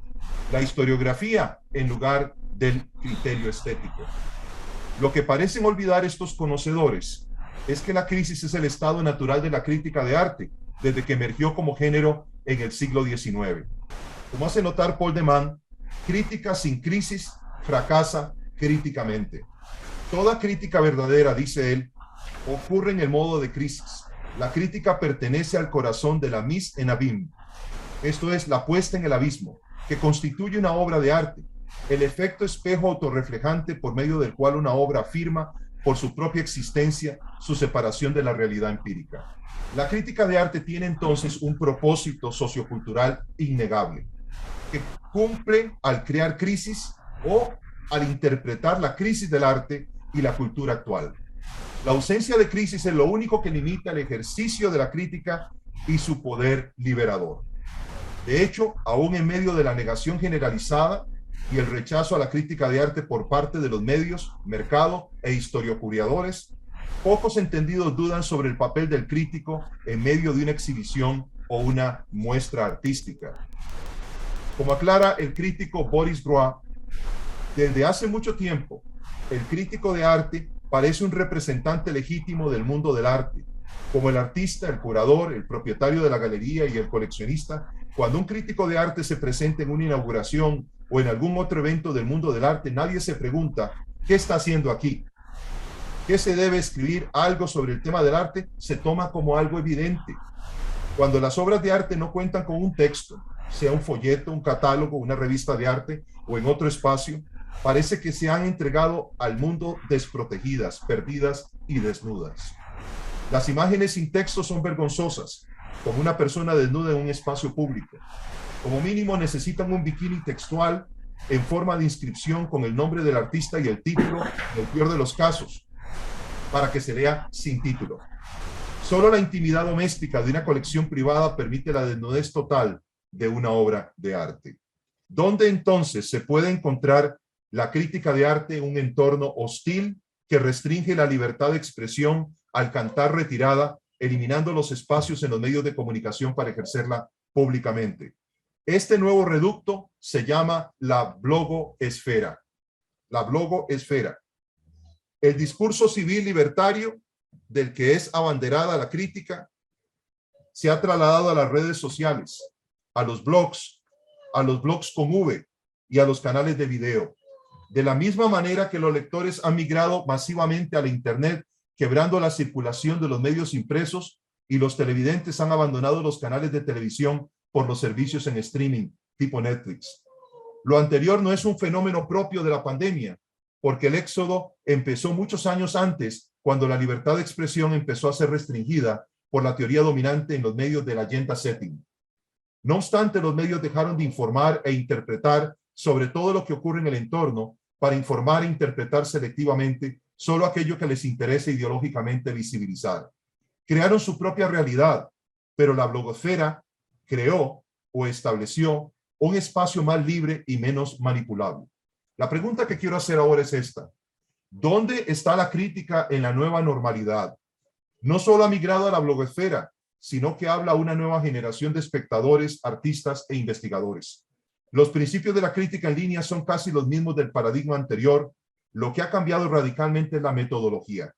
la historiografía en lugar del criterio estético. Lo que parecen olvidar estos conocedores es que la crisis es el estado natural de la crítica de arte desde que emergió como género en el siglo XIX. Como hace notar Paul de Man, crítica sin crisis fracasa críticamente. Toda crítica verdadera, dice él, ocurre en el modo de crisis. La crítica pertenece al corazón de la mise en abîme, esto es, la puesta en el abismo, que constituye una obra de arte, el efecto espejo autorreflejante por medio del cual una obra afirma por su propia existencia su separación de la realidad empírica. La crítica de arte tiene entonces un propósito sociocultural innegable, que cumple al crear crisis o al interpretar la crisis del arte y la cultura actual. La ausencia de crisis es lo único que limita el ejercicio de la crítica y su poder liberador. De hecho, aún en medio de la negación generalizada y el rechazo a la crítica de arte por parte de los medios, mercado e historiocuriadores, pocos entendidos dudan sobre el papel del crítico en medio de una exhibición o una muestra artística. Como aclara el crítico Boris Groys, desde hace mucho tiempo, el crítico de arte parece un representante legítimo del mundo del arte, como el artista, el curador, el propietario de la galería y el coleccionista. Cuando un crítico de arte se presenta en una inauguración o en algún otro evento del mundo del arte, nadie se pregunta, ¿qué está haciendo aquí? ¿Qué se debe escribir? Algo sobre el tema del arte se toma como algo evidente. Cuando las obras de arte no cuentan con un texto, sea un folleto, un catálogo, una revista de arte o en otro espacio, parece que se han entregado al mundo desprotegidas, perdidas y desnudas. Las imágenes sin texto son vergonzosas, como una persona desnuda en un espacio público. Como mínimo necesitan un bikini textual en forma de inscripción con el nombre del artista y el título, en el peor de los casos, para que se lea sin título. Solo la intimidad doméstica de una colección privada permite la desnudez total de una obra de arte. ¿Dónde entonces se puede encontrar la crítica de arte en un entorno hostil que restringe la libertad de expresión al cantar retirada, eliminando los espacios en los medios de comunicación para ejercerla públicamente? Este nuevo reducto se llama la blogosfera. La blogosfera. El discurso civil libertario del que es abanderada la crítica se ha trasladado a las redes sociales, a los blogs con V y a los canales de video. De la misma manera que los lectores han migrado masivamente a la Internet, quebrando la circulación de los medios impresos, y los televidentes han abandonado los canales de televisión por los servicios en streaming tipo Netflix. Lo anterior no es un fenómeno propio de la pandemia, porque el éxodo empezó muchos años antes, cuando la libertad de expresión empezó a ser restringida por la teoría dominante en los medios del agenda setting. No obstante, los medios dejaron de informar e interpretar sobre todo lo que ocurre en el entorno para informar e interpretar selectivamente solo aquello que les interesa ideológicamente visibilizar. Crearon su propia realidad, pero la blogosfera creó o estableció un espacio más libre y menos manipulable. La pregunta que quiero hacer ahora es esta: ¿dónde está la crítica en la nueva normalidad? No solo ha migrado a la blogosfera, sino que habla a una nueva generación de espectadores, artistas e investigadores. Los principios de la crítica en línea son casi los mismos del paradigma anterior. Lo que ha cambiado radicalmente es la metodología.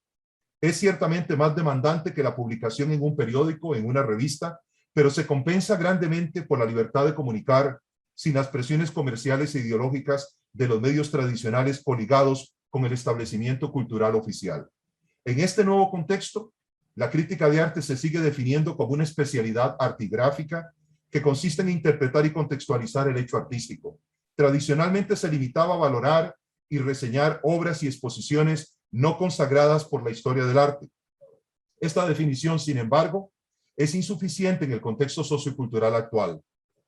Es ciertamente más demandante que la publicación en un periódico, en una revista, pero se compensa grandemente por la libertad de comunicar sin las presiones comerciales e ideológicas de los medios tradicionales coligados con el establecimiento cultural oficial. En este nuevo contexto, la crítica de arte se sigue definiendo como una especialidad artigráfica que consiste en interpretar y contextualizar el hecho artístico. Tradicionalmente se limitaba a valorar y reseñar obras y exposiciones no consagradas por la historia del arte. Esta definición, sin embargo, es insuficiente en el contexto sociocultural actual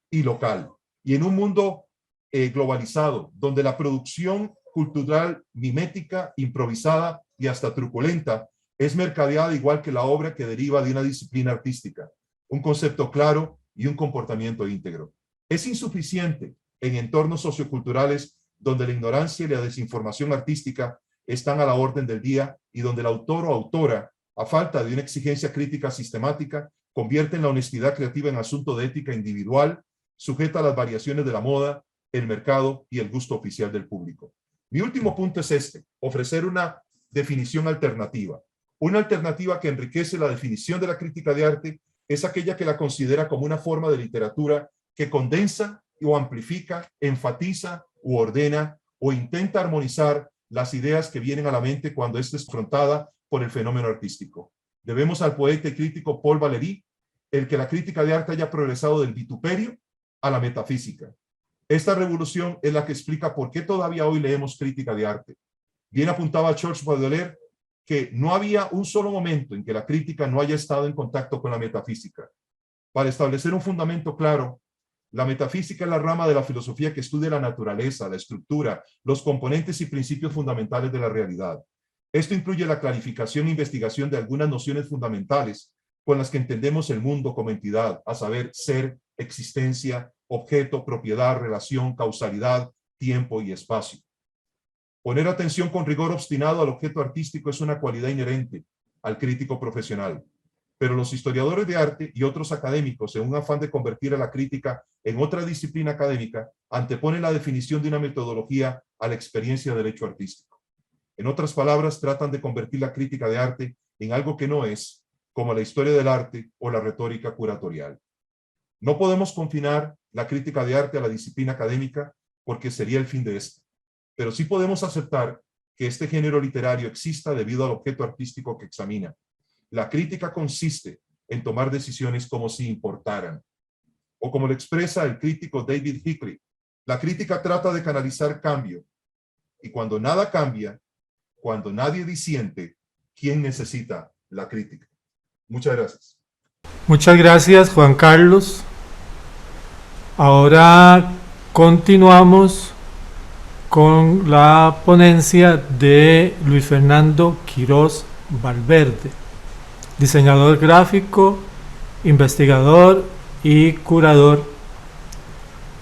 y local, y en un mundo globalizado, donde la producción cultural mimética, improvisada y hasta truculenta es mercadeada igual que la obra que deriva de una disciplina artística, un concepto claro y un comportamiento íntegro. Es insuficiente en entornos socioculturales donde la ignorancia y la desinformación artística están a la orden del día y donde el autor o autora, a falta de una exigencia crítica sistemática, convierten la honestidad creativa en asunto de ética individual, sujeta a las variaciones de la moda, el mercado y el gusto oficial del público. Mi último punto es este: ofrecer una definición alternativa. Una alternativa que enriquece la definición de la crítica de arte es aquella que la considera como una forma de literatura que condensa o amplifica, enfatiza u ordena o intenta armonizar las ideas que vienen a la mente cuando ésta es confrontada por el fenómeno artístico. Debemos al poeta y crítico Paul Valéry el que la crítica de arte haya progresado del vituperio a la metafísica. Esta revolución es la que explica por qué todavía hoy leemos crítica de arte. Bien apuntaba Georges Baudelaire que no había un solo momento en que la crítica no haya estado en contacto con la metafísica. Para establecer un fundamento claro, la metafísica es la rama de la filosofía que estudia la naturaleza, la estructura, los componentes y principios fundamentales de la realidad. Esto incluye la clarificación e investigación de algunas nociones fundamentales con las que entendemos el mundo como entidad, a saber, ser, existencia, objeto, propiedad, relación, causalidad, tiempo y espacio. Poner atención con rigor obstinado al objeto artístico es una cualidad inherente al crítico profesional. Pero los historiadores de arte y otros académicos, en un afán de convertir a la crítica en otra disciplina académica, anteponen la definición de una metodología a la experiencia del hecho artístico. En otras palabras, tratan de convertir la crítica de arte en algo que no es, como la historia del arte o la retórica curatorial. No podemos confinar la crítica de arte a la disciplina académica porque sería el fin de esta. Pero sí podemos aceptar que este género literario exista debido al objeto artístico que examina. La crítica consiste en tomar decisiones como si importaran. O como lo expresa el crítico David Hickley, la crítica trata de canalizar cambio. Y cuando nada cambia, cuando nadie disiente, ¿quién necesita la crítica? Muchas gracias. Muchas gracias, Juan Carlos. Ahora continuamos con la ponencia de Luis Fernando Quirós Valverde, diseñador gráfico, investigador y curador.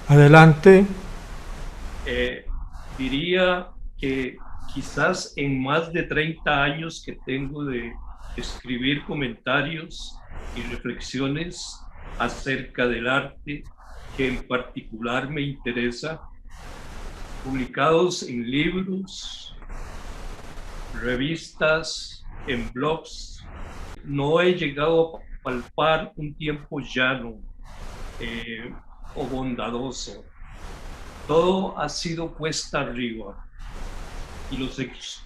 Adelante. Diría que quizás en más de 30 años que tengo de escribir comentarios y reflexiones acerca del arte que en particular me interesa, publicados en libros, revistas, en blogs, no he llegado a palpar un tiempo llano o bondadoso. Todo ha sido cuesta arriba y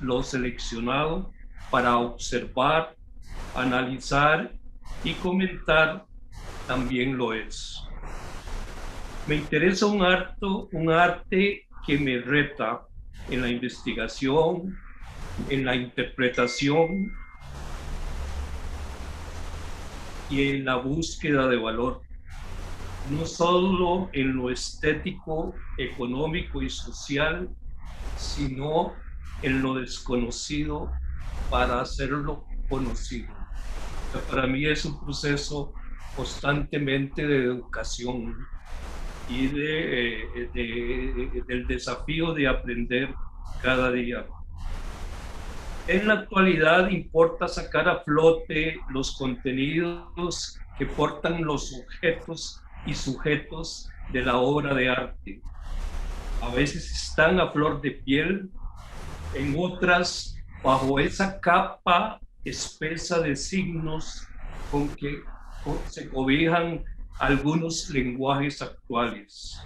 lo seleccionado para observar, analizar y comentar también lo es. Me interesa un arte que me reta en la investigación, en la interpretación y en la búsqueda de valor, no solo en lo estético, económico y social, sino en lo desconocido para hacerlo conocido. Para mí es un proceso constantemente de educación y del desafío de aprender cada día. En la actualidad importa sacar a flote los contenidos que portan los objetos y sujetos de la obra de arte. A veces están a flor de piel, en otras bajo esa capa espesa de signos con que se cobijan algunos lenguajes actuales.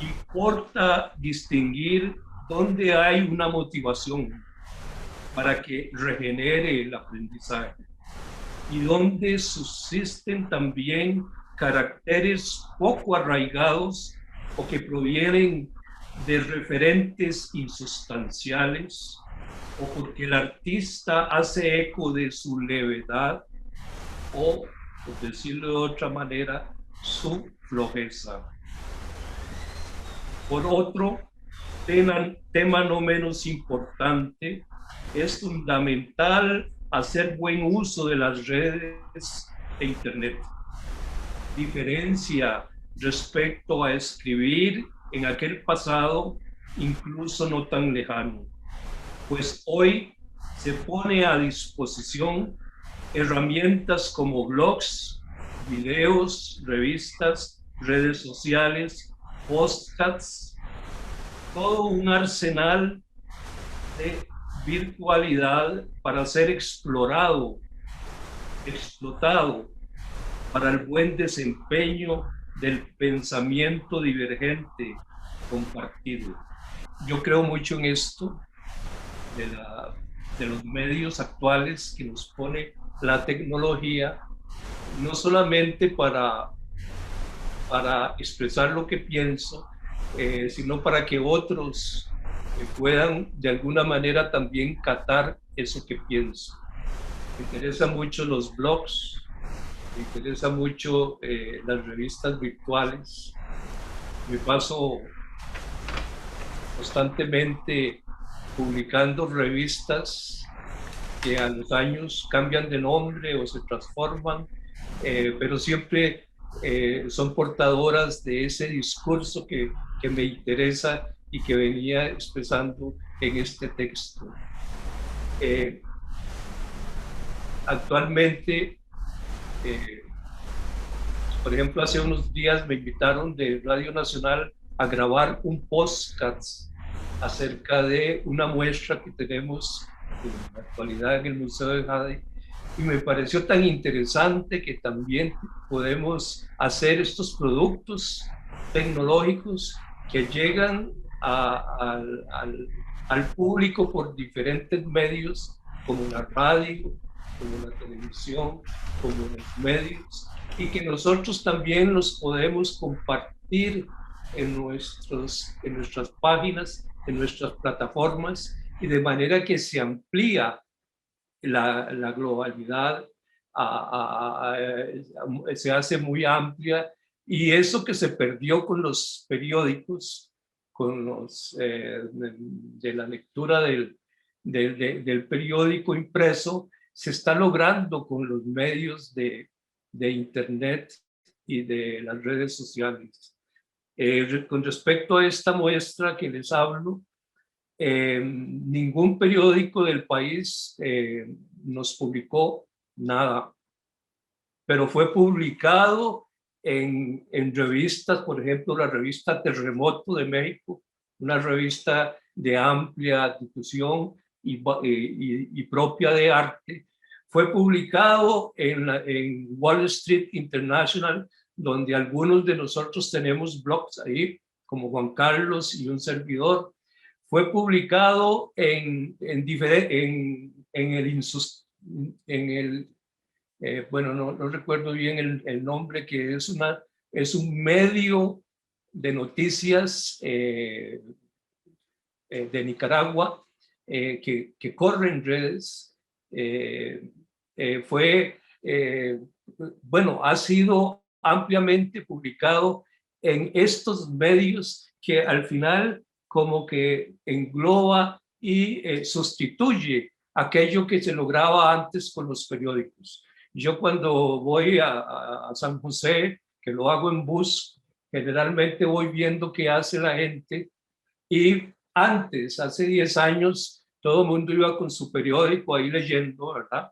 Importa distinguir dónde hay una motivación para que regenere el aprendizaje y donde subsisten también caracteres poco arraigados o que provienen de referentes insustanciales o porque el artista hace eco de su levedad o, por decirlo de otra manera, su flojeza. Por otro, tema no menos importante, es fundamental hacer buen uso de las redes de Internet. Diferencia respecto a escribir en aquel pasado, incluso no tan lejano, pues hoy se pone a disposición herramientas como blogs, videos, revistas, redes sociales, podcasts, todo un arsenal de virtualidad para ser explorado, explotado para el buen desempeño del pensamiento divergente compartido. Yo creo mucho en esto de los medios actuales que nos pone la tecnología, no solamente para expresar lo que pienso, sino para que otros puedan de alguna manera también catar eso que pienso. Me interesan mucho los blogs, me interesan mucho las revistas virtuales. Me paso constantemente publicando revistas que a los años cambian de nombre o se transforman, pero siempre son portadoras de ese discurso que me interesa y que venía expresando en este texto. Actualmente, por ejemplo, hace unos días me invitaron de Radio Nacional a grabar un podcast acerca de una muestra que tenemos en la actualidad en el Museo de Jade, y me pareció tan interesante que también podemos hacer estos productos tecnológicos que llegan al público por diferentes medios, como la radio, como la televisión, como los medios, y que nosotros también los podemos compartir en nuestras páginas, en nuestras plataformas, y de manera que se amplía la globalidad, se hace muy amplia, y eso que se perdió con los periódicos, con los de la lectura del periódico impreso, se está logrando con los medios de Internet y de las redes sociales. Con respecto a esta muestra que les hablo, ningún periódico del país nos publicó nada, pero fue publicado en revistas, por ejemplo, la revista Terremoto de México, una revista de amplia difusión y propia de arte. Fue publicado en Wall Street International, donde algunos de nosotros tenemos blogs ahí, como Juan Carlos y un servidor. Fue publicado bueno, no recuerdo bien el nombre, que es es un medio de noticias de Nicaragua que corre en redes. Bueno, ha sido ampliamente publicado en estos medios que al final como que engloba y sustituye aquello que se lograba antes con los periódicos. Yo cuando voy a San José, que lo hago en bus, generalmente voy viendo qué hace la gente, y antes, hace 10 años, todo el mundo iba con su periódico ahí leyendo, ¿verdad?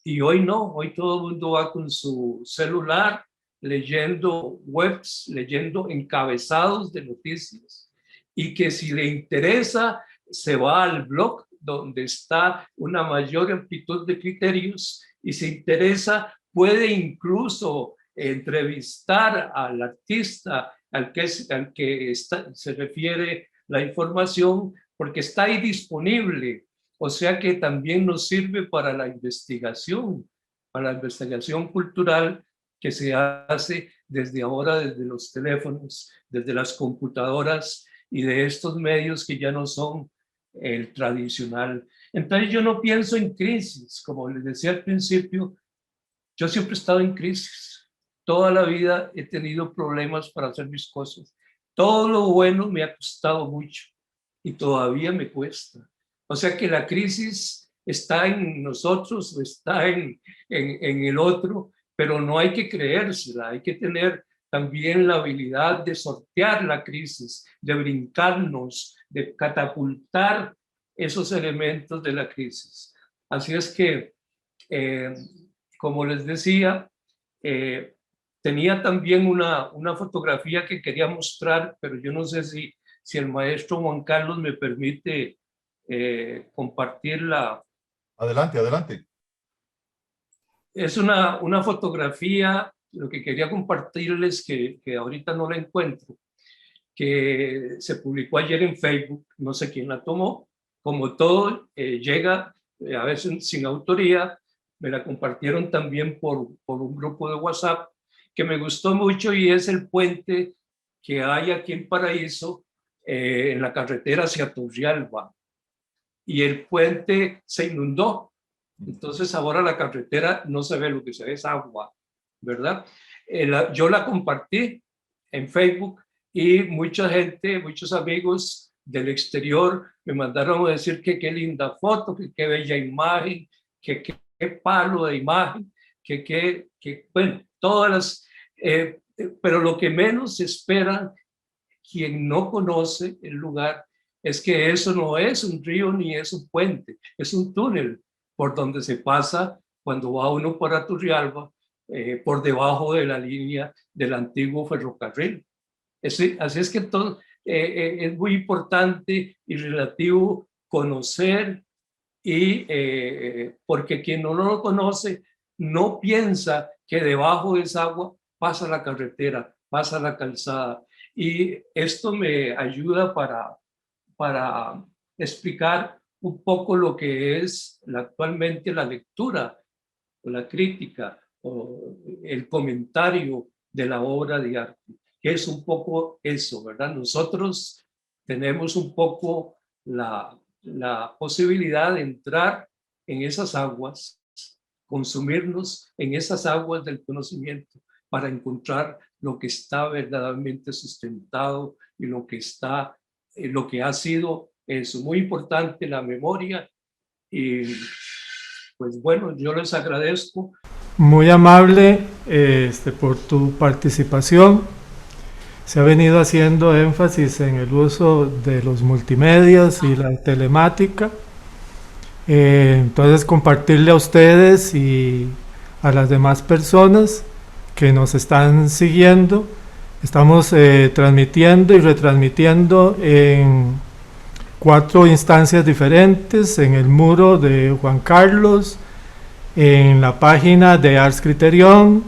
Y hoy no, hoy todo el mundo va con su celular leyendo webs, leyendo encabezados de noticias, y que si le interesa se va al blog donde está una mayor amplitud de criterios, y si interesa puede incluso entrevistar al artista al que se refiere la información, porque está ahí disponible. O sea que también nos sirve para la investigación cultural que se hace desde ahora, desde los teléfonos, desde las computadoras y de estos medios que ya no son el tradicional. Entonces yo no pienso en crisis, como les decía al principio, yo siempre he estado en crisis. Toda la vida he tenido problemas para hacer mis cosas. Todo lo bueno me ha costado mucho y todavía me cuesta. O sea que la crisis está en nosotros, está en el otro, pero no hay que creérsela, hay que tener también la habilidad de sortear la crisis, de brincarnos, de catapultar esos elementos de la crisis. Así es que, como les decía, tenía también una fotografía que quería mostrar, pero yo no sé si el maestro Juan Carlos me permite compartirla. Adelante, adelante. Es una fotografía, lo que quería compartirles, que ahorita no la encuentro, que se publicó ayer en Facebook, no sé quién la tomó. Como todo llega a veces sin autoría, me la compartieron también por un grupo de WhatsApp que me gustó mucho, y es el puente que hay aquí en Paraíso, en la carretera hacia Turrialba, y el puente se inundó. Entonces ahora la carretera no se ve, lo que se ve es agua, ¿verdad? Yo la compartí en Facebook y mucha gente, muchos amigos del exterior me mandaron a decir que qué linda foto, que qué bella imagen, que qué palo de imagen, que bueno, todas las... pero lo que menos espera quien no conoce el lugar es que eso no es un río ni es un puente, es un túnel por donde se pasa cuando va uno para Turrialba, por debajo de la línea del antiguo ferrocarril. Así es que todo, es muy importante y relativo conocer, y porque quien no lo conoce no piensa que debajo de esa agua pasa la carretera, pasa la calzada, y esto me ayuda para explicar un poco lo que es actualmente la lectura, o la crítica, o el comentario de la obra de arte, que es un poco eso, ¿verdad? Nosotros tenemos un poco la posibilidad de entrar en esas aguas, consumirnos en esas aguas del conocimiento, para encontrar lo que está verdaderamente sustentado y lo que ha sido eso, muy importante, la memoria. Y pues bueno, yo les agradezco. Muy amable por tu participación. Se ha venido haciendo énfasis en el uso de los multimedios y la telemática. Entonces, compartirle a ustedes y a las demás personas que nos están siguiendo. Estamos transmitiendo y retransmitiendo en 4 instancias diferentes: en el muro de Juan Carlos, en la página de Ars Criterion,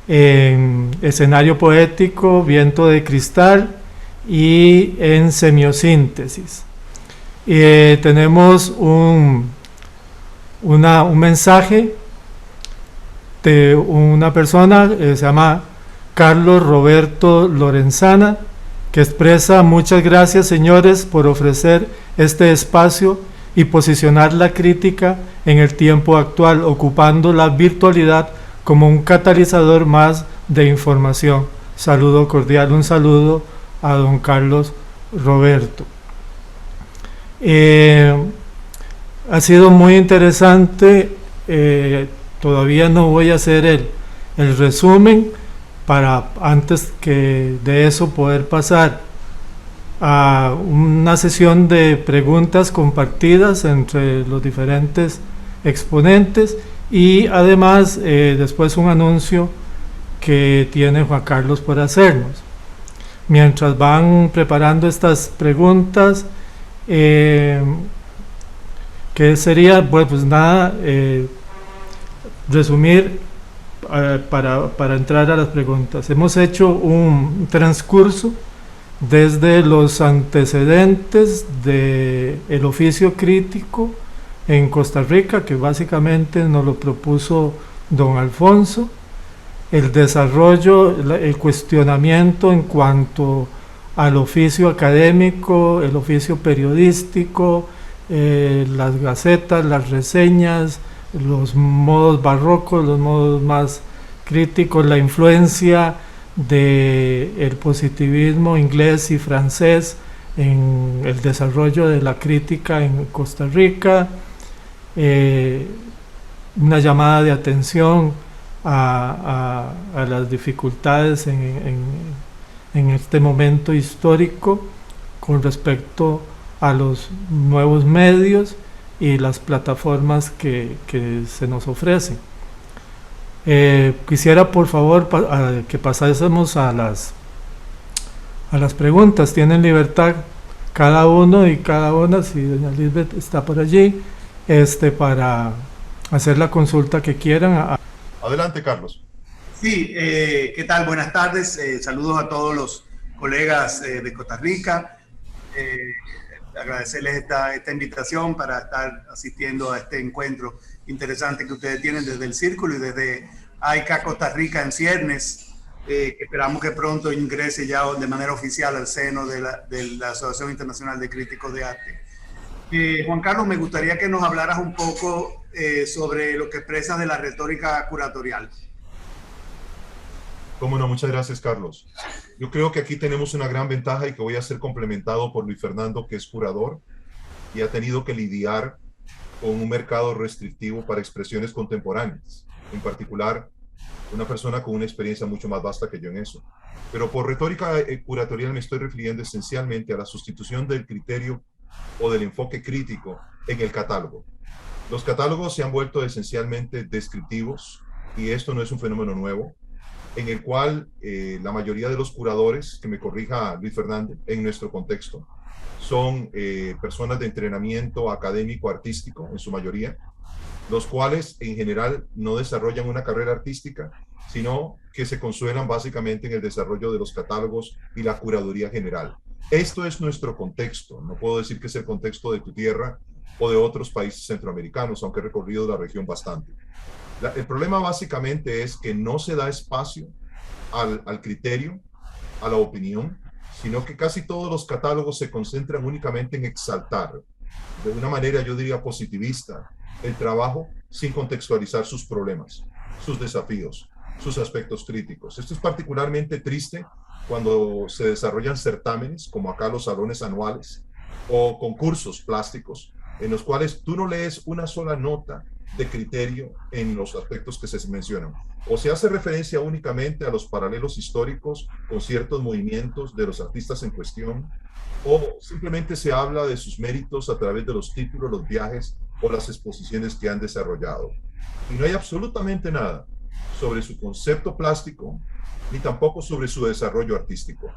en Escenario Poético, Viento de Cristal, y en Semiosíntesis. Tenemos un mensaje de una persona, se llama Carlos Roberto Lorenzana, que expresa: muchas gracias, señores, por ofrecer este espacio y posicionar la crítica en el tiempo actual, ocupando la virtualidad como un catalizador más de información. Saludo cordial, un saludo a don Carlos Roberto. Ha sido muy interesante. Todavía no voy a hacer el resumen para antes que de eso poder pasar a una sesión de preguntas compartidas entre los diferentes exponentes y además después un anuncio que tiene Juan Carlos por hacernos. Mientras van preparando estas preguntas, que sería, bueno, pues nada, resumir para entrar a las preguntas. Hemos hecho un transcurso desde los antecedentes del oficio crítico en Costa Rica, que básicamente nos lo propuso don Alfonso, el desarrollo, el cuestionamiento en cuanto al oficio académico, el oficio periodístico, las gacetas, las reseñas, los modos barrocos, los modos más críticos, la influencia del positivismo inglés y francés en el desarrollo de la crítica en Costa Rica, una llamada de atención a las dificultades en este momento histórico con respecto a los nuevos medios y las plataformas que se nos ofrecen. Quisiera por favor que pasásemos a las preguntas. Tienen libertad cada uno y cada una, si doña Lisbeth está por allí, para hacer la consulta que quieran. Adelante, Carlos. Sí, ¿qué tal? Buenas tardes. Saludos a todos los colegas de Costa Rica. Agradecerles esta invitación para estar asistiendo a este encuentro interesante que ustedes tienen desde el Círculo y desde AICA Costa Rica en ciernes, que esperamos que pronto ingrese ya de manera oficial al seno de la Asociación Internacional de Críticos de Arte. Juan Carlos, me gustaría que nos hablaras un poco sobre lo que expresas de la retórica curatorial. Cómo no, muchas gracias, Carlos. Yo creo que aquí tenemos una gran ventaja y que voy a ser complementado por Luis Fernando, que es curador y ha tenido que lidiar con un mercado restrictivo para expresiones contemporáneas, en particular una persona con una experiencia mucho más vasta que yo en eso. Pero por retórica curatorial me estoy refiriendo esencialmente a la sustitución del criterio o del enfoque crítico en el catálogo. Los catálogos se han vuelto esencialmente descriptivos y esto no es un fenómeno nuevo, en el cual la mayoría de los curadores, que me corrija Luis Fernando, en nuestro contexto, son personas de entrenamiento académico, artístico, en su mayoría, los cuales en general no desarrollan una carrera artística, sino que se consuelan básicamente en el desarrollo de los catálogos y la curaduría general. Esto es nuestro contexto, no puedo decir que es el contexto de tu tierra o de otros países centroamericanos, aunque he recorrido la región bastante. El problema básicamente es que no se da espacio al criterio, a la opinión, sino que casi todos los catálogos se concentran únicamente en exaltar, de una manera yo diría positivista, el trabajo sin contextualizar sus problemas, sus desafíos, sus aspectos críticos. Esto es particularmente triste cuando se desarrollan certámenes, como acá los salones anuales, o concursos plásticos, en los cuales tú no lees una sola nota de criterio en los aspectos que se mencionan. O se hace referencia únicamente a los paralelos históricos con ciertos movimientos de los artistas en cuestión, o simplemente se habla de sus méritos a través de los títulos, los viajes o las exposiciones que han desarrollado. Y no hay absolutamente nada sobre su concepto plástico, ni tampoco sobre su desarrollo artístico,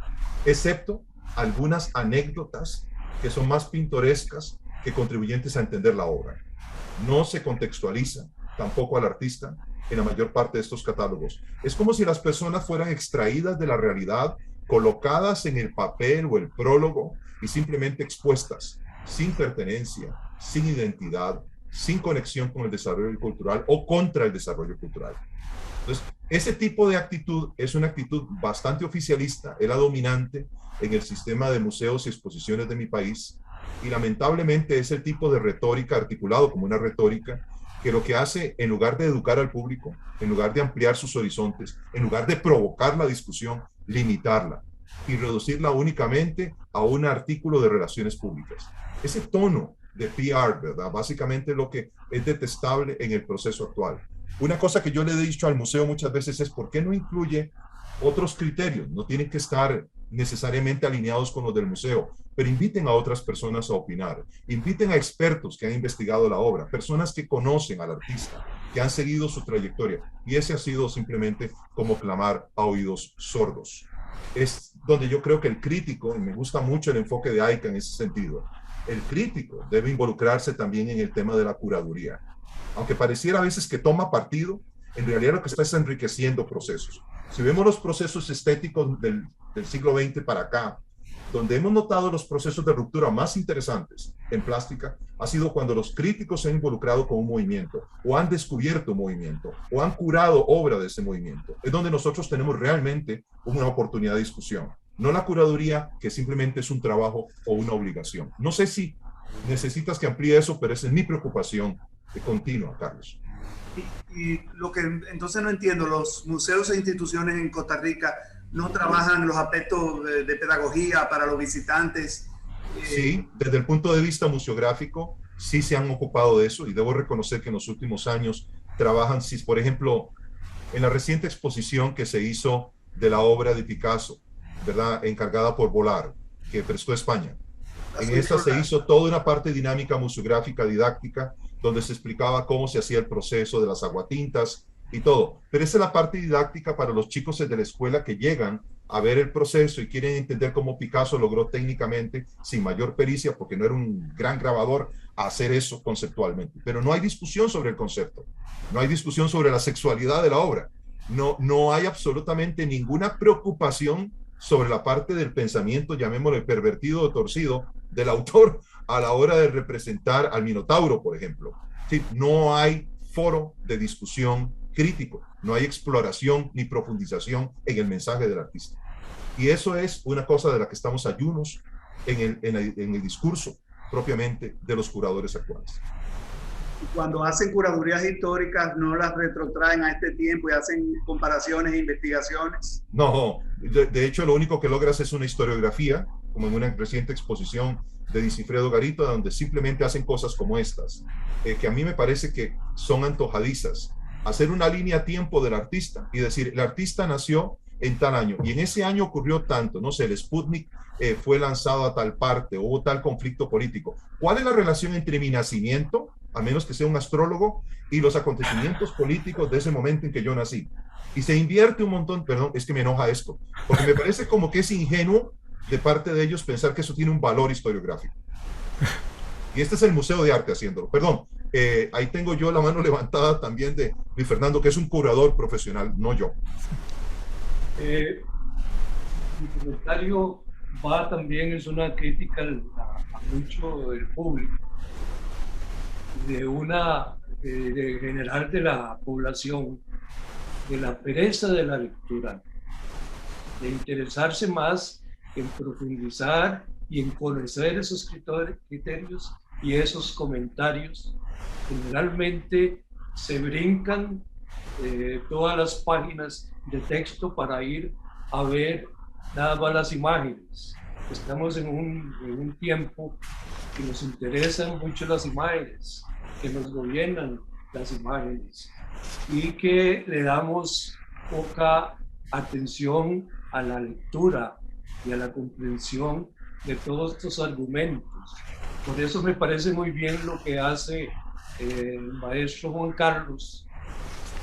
excepto algunas anécdotas que son más pintorescas que contribuyentes a entender la obra. No se contextualiza tampoco al artista en la mayor parte de estos catálogos. Es como si las personas fueran extraídas de la realidad, colocadas en el papel o el prólogo y simplemente expuestas, sin pertenencia, sin identidad, sin conexión con el desarrollo cultural o contra el desarrollo cultural. Entonces, ese tipo de actitud es una actitud bastante oficialista, es la dominante en el sistema de museos y exposiciones de mi país, y lamentablemente es el tipo de retórica articulado como una retórica que lo que hace, en lugar de educar al público, en lugar de ampliar sus horizontes, en lugar de provocar la discusión, limitarla y reducirla únicamente a un artículo de relaciones públicas. Ese tono de PR, ¿verdad? Básicamente es lo que es detestable en el proceso actual. Una cosa que yo le he dicho al museo muchas veces es ¿por qué no incluye otros criterios? No tienen que estar necesariamente alineados con los del museo, pero inviten a otras personas a opinar, inviten a expertos que han investigado la obra, personas que conocen al artista, que han seguido su trayectoria, y ese ha sido simplemente como clamar a oídos sordos. Es donde yo creo que el crítico, y me gusta mucho el enfoque de AICA en ese sentido, el crítico debe involucrarse también en el tema de la curaduría. Aunque pareciera a veces que toma partido, en realidad lo que está es enriqueciendo procesos. Si vemos los procesos estéticos del siglo XX para acá, donde hemos notado los procesos de ruptura más interesantes en plástica, ha sido cuando los críticos se han involucrado con un movimiento, o han descubierto un movimiento, o han curado obra de ese movimiento. Es donde nosotros tenemos realmente una oportunidad de discusión. No la curaduría, que simplemente es un trabajo o una obligación. No sé si necesitas que amplíe eso, pero esa es mi preocupación continua, Carlos. Y lo que entonces no entiendo, los museos e instituciones en Costa Rica no trabajan los aspectos de pedagogía para los visitantes. Sí, desde el punto de vista museográfico, sí se han ocupado de eso, y debo reconocer que en los últimos años trabajan, sí, por ejemplo, en la reciente exposición que se hizo de la obra de Picasso, ¿verdad?, encargada por Volar, que prestó España. En esta se hizo toda una parte dinámica museográfica didáctica, donde se explicaba cómo se hacía el proceso de las aguatintas y todo. Pero esa es la parte didáctica para los chicos de la escuela que llegan a ver el proceso y quieren entender cómo Picasso logró técnicamente, sin mayor pericia, porque no era un gran grabador, hacer eso conceptualmente. Pero no hay discusión sobre el concepto, no hay discusión sobre la sexualidad de la obra, no hay absolutamente ninguna preocupación sobre la parte del pensamiento, llamémosle pervertido o torcido, del autor a la hora de representar al Minotauro, por ejemplo. Sí, no hay foro de discusión crítico, no hay exploración ni profundización en el mensaje del artista. Y eso es una cosa de la que estamos ayunos en el discurso propiamente de los curadores actuales. Cuando hacen curadurías históricas, ¿no las retrotraen a este tiempo y hacen comparaciones e investigaciones? No, de hecho lo único que logras es una historiografía, como en una reciente exposición de Di Cifredo Garita, donde simplemente hacen cosas como estas, que a mí me parece que son antojadizas. Hacer una línea a tiempo del artista y decir, el artista nació en tal año y en ese año ocurrió tanto, no sé, el Sputnik fue lanzado a tal parte, hubo tal conflicto político. ¿Cuál es la relación entre mi nacimiento, a menos que sea un astrólogo, y los acontecimientos políticos de ese momento en que yo nací? Y se invierte un montón, perdón, es que me enoja esto, porque me parece como que es ingenuo de parte de ellos pensar que eso tiene un valor historiográfico. Y este es el Museo de Arte haciéndolo. Perdón, ahí tengo yo la mano levantada también de Luis Fernando, que es un curador profesional, no yo. Mi comentario va también, es una crítica a mucho del público, de general de la población, de la pereza de la lectura, de interesarse más en profundizar y en conocer esos criterios y esos comentarios. Generalmente se brincan todas las páginas de texto para ir a ver nada más las imágenes. Estamos en un tiempo que nos interesan mucho las imágenes, que nos gobiernan las imágenes y que le damos poca atención a la lectura y a la comprensión de todos estos argumentos. Por eso me parece muy bien lo que hace el maestro Juan Carlos,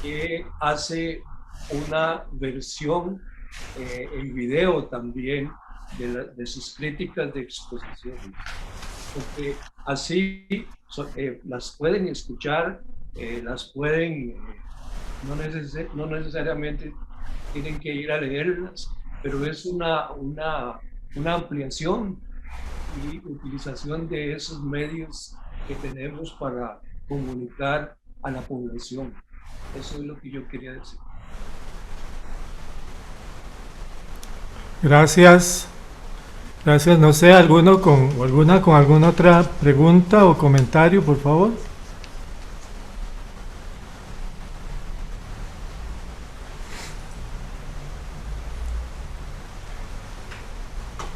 que hace una versión en video también de sus críticas de exposición, porque así las pueden escuchar, las pueden, no necesariamente tienen que ir a leerlas, pero es una ampliación y utilización de esos medios que tenemos para comunicar a la población. Eso es lo que yo quería decir. Gracias. Gracias. No sé, alguno con alguna otra pregunta o comentario, por favor.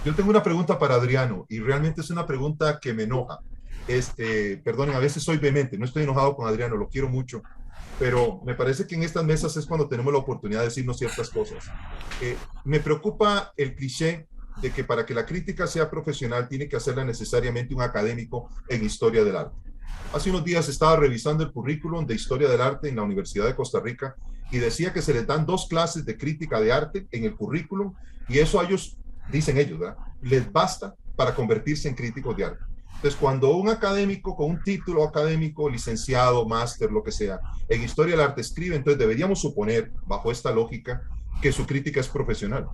Yo tengo una pregunta para Adriano y realmente es una pregunta que me enoja. Perdonen, a veces soy vehemente, no estoy enojado con Adriano, lo quiero mucho, pero me parece que en estas mesas es cuando tenemos la oportunidad de decirnos ciertas cosas. Me preocupa el cliché de que para que la crítica sea profesional tiene que hacerla necesariamente un académico en historia del arte. Hace unos días estaba revisando el currículum de historia del arte en la Universidad de Costa Rica y decía que se les dan 2 clases de crítica de arte en el currículum y eso a ellos, dicen ellos, ¿verdad?, les basta para convertirse en críticos de arte. Entonces, cuando un académico con un título académico, licenciado, máster, lo que sea, en historia del arte escribe, entonces deberíamos suponer, bajo esta lógica, que su crítica es profesional.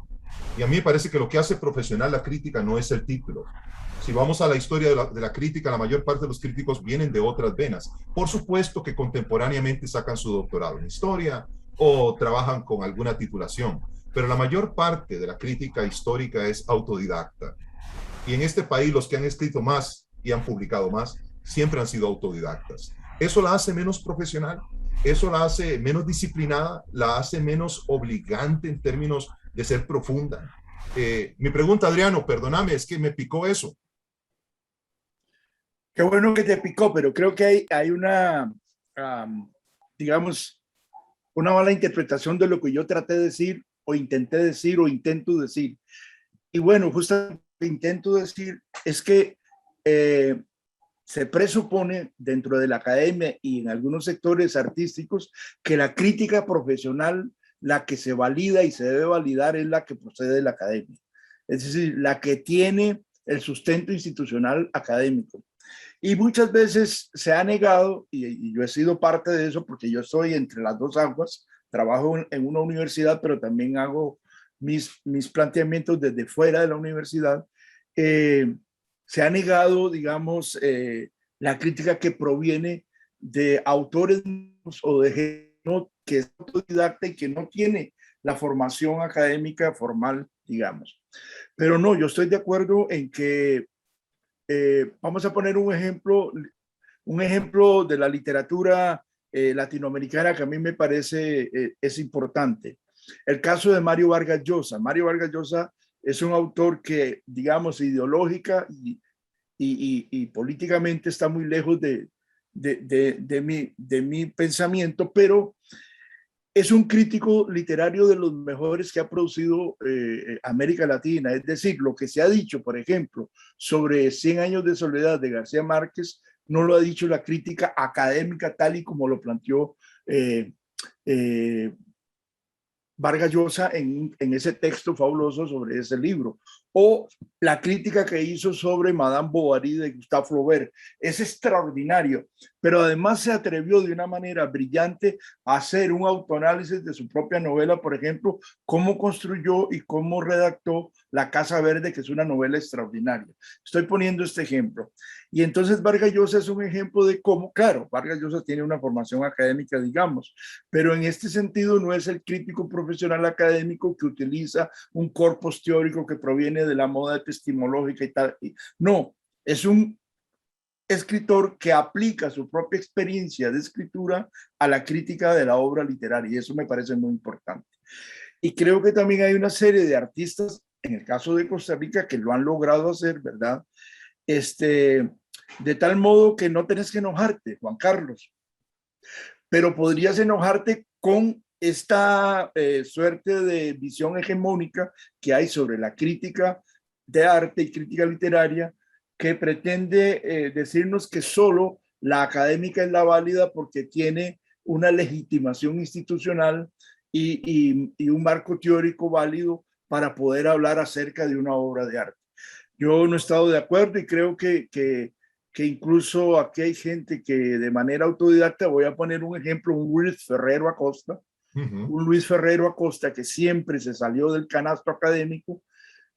Y a mí me parece que lo que hace profesional la crítica no es el título. Si vamos a la historia de la crítica, la mayor parte de los críticos vienen de otras venas. Por supuesto que contemporáneamente sacan su doctorado en historia o trabajan con alguna titulación, pero la mayor parte de la crítica histórica es autodidacta. Y en este país los que han escrito más y han publicado más siempre han sido autodidactas. Eso la hace menos profesional, eso la hace menos disciplinada, la hace menos obligante en términos de ser profunda. Mi pregunta, Adriano, perdóname, es que me picó eso. Qué bueno que te picó, pero creo que hay una, digamos, una mala interpretación de lo que yo traté de decir o intenté decir o intento decir. Y bueno, justamente lo que intento decir es que se presupone dentro de la academia y en algunos sectores artísticos que la crítica profesional, la que se valida y se debe validar, es la que procede de la academia. Es decir, la que tiene el sustento institucional académico. Y muchas veces se ha negado, y yo he sido parte de eso porque yo estoy entre las dos aguas, trabajo en una universidad, pero también hago mis planteamientos desde fuera de la universidad. Se ha negado, digamos, la crítica que proviene de autores o de gente que es autodidacta y que no tiene la formación académica formal, digamos. Pero no, yo estoy de acuerdo en que vamos a poner un ejemplo de la literatura latinoamericana que a mí me parece es importante. El caso de Mario Vargas Llosa. Mario Vargas Llosa es un autor que, digamos, ideológica y políticamente está muy lejos de mi pensamiento, pero es un crítico literario de los mejores que ha producido América Latina. Es decir, lo que se ha dicho, por ejemplo, sobre 100 años de soledad de García Márquez, no lo ha dicho la crítica académica tal y como lo planteó Vargas Llosa en ese texto fabuloso sobre ese libro, o la crítica que hizo sobre Madame Bovary de Gustave Flaubert. Es extraordinario, pero además se atrevió de una manera brillante a hacer un autoanálisis de su propia novela, por ejemplo, cómo construyó y cómo redactó La Casa Verde, que es una novela extraordinaria. Estoy poniendo este ejemplo. Y entonces Vargas Llosa es un ejemplo de cómo, claro, Vargas Llosa tiene una formación académica, digamos, pero en este sentido no es el crítico profesional académico que utiliza un corpus teórico que proviene de la moda epistemológica y tal. No, es un escritor que aplica su propia experiencia de escritura a la crítica de la obra literaria, y eso me parece muy importante. Y creo que también hay una serie de artistas, en el caso de Costa Rica, que lo han logrado hacer, ¿verdad? De tal modo que no tenés que enojarte, Juan Carlos, pero podrías enojarte con esta suerte de visión hegemónica que hay sobre la crítica de arte y crítica literaria, que pretende decirnos que solo la académica es la válida porque tiene una legitimación institucional y un marco teórico válido para poder hablar acerca de una obra de arte. Yo no he estado de acuerdo y creo que incluso aquí hay gente que de manera autodidacta, voy a poner un ejemplo, un Luis Ferrero Acosta, un Luis Ferrero Acosta que siempre se salió del canasto académico,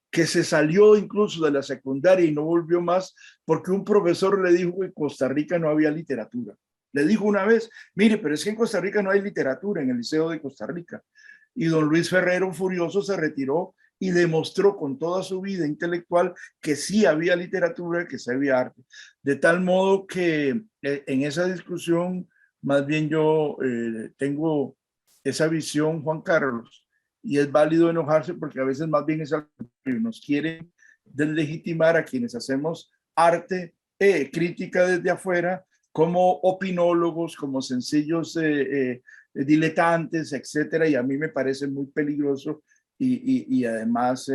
que se salió incluso de la secundaria y no volvió más porque un profesor le dijo que en Costa Rica no había literatura. Le dijo una vez, mire, pero es que en Costa Rica no hay literatura, en el Liceo de Costa Rica. Y don Luis Ferrero, furioso, se retiró y demostró con toda su vida intelectual que sí había literatura, que sí había arte. De tal modo que en esa discusión, más bien yo tengo esa visión, Juan Carlos, y es válido enojarse porque a veces más bien es algo que nos quieren deslegitimar a quienes hacemos arte, crítica desde afuera, como opinólogos, como sencillos diletantes, etcétera, y a mí me parece muy peligroso y además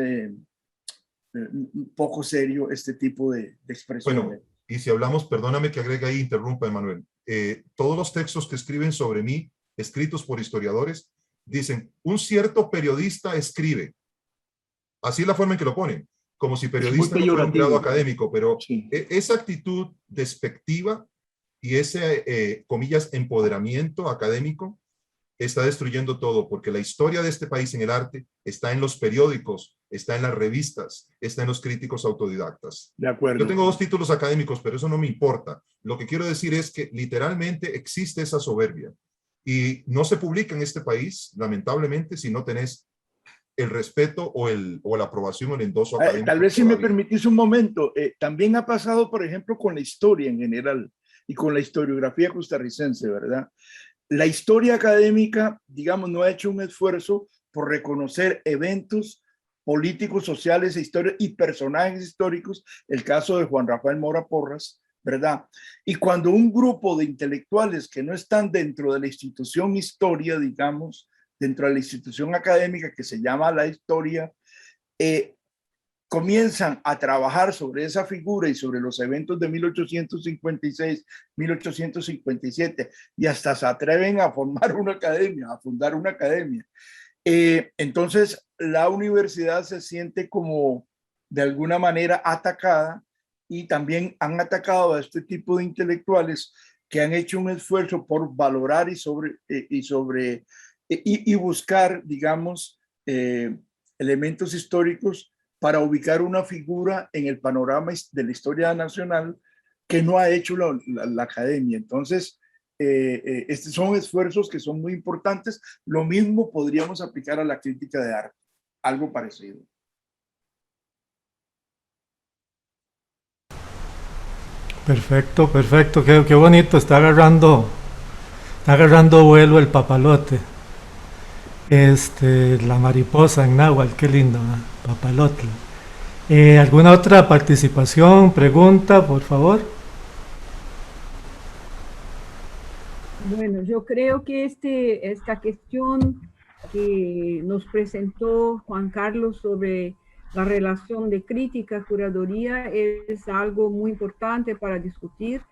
poco serio este tipo de expresiones. Bueno, y si hablamos, perdóname que agregue ahí, interrumpa, Emanuel, todos los textos que escriben sobre mí, escritos por historiadores, dicen, un cierto periodista escribe. Así es la forma en que lo ponen, como si periodista no fuera un grado académico, pero sí. Esa actitud despectiva y ese, comillas, empoderamiento académico está destruyendo todo, porque la historia de este país en el arte está en los periódicos, está en las revistas, está en los críticos autodidactas. De acuerdo. Yo tengo 2 títulos académicos, pero eso no me importa. Lo que quiero decir es que literalmente existe esa soberbia y no se publica en este país, lamentablemente, si no tenés el respeto o la aprobación o el endoso académico. Tal vez si me permitís un momento, también ha pasado, por ejemplo, con la historia en general y con la historiografía costarricense, ¿verdad? La historia académica, digamos, no ha hecho un esfuerzo por reconocer eventos políticos, sociales y personajes históricos, el caso de Juan Rafael Mora Porras, ¿verdad? Y cuando un grupo de intelectuales que no están dentro de la institución historia, digamos, dentro de la institución académica que se llama la historia, comienzan a trabajar sobre esa figura y sobre los eventos de 1856, 1857 y hasta se atreven a formar una academia, a fundar una academia. Entonces la universidad se siente como de alguna manera atacada y también han atacado a este tipo de intelectuales que han hecho un esfuerzo por valorar y buscar, digamos, elementos históricos para ubicar una figura en el panorama de la historia nacional que no ha hecho la academia. Entonces, estos son esfuerzos que son muy importantes. Lo mismo podríamos aplicar a la crítica de arte, algo parecido. Perfecto, perfecto. Qué bonito, está agarrando vuelo el papalote. La mariposa en náhuatl, qué lindo, ¿eh? Papalotl. ¿Alguna otra participación, pregunta, por favor? Bueno, yo creo que esta cuestión que nos presentó Juan Carlos sobre la relación de crítica, curaduría, es algo muy importante para discutir,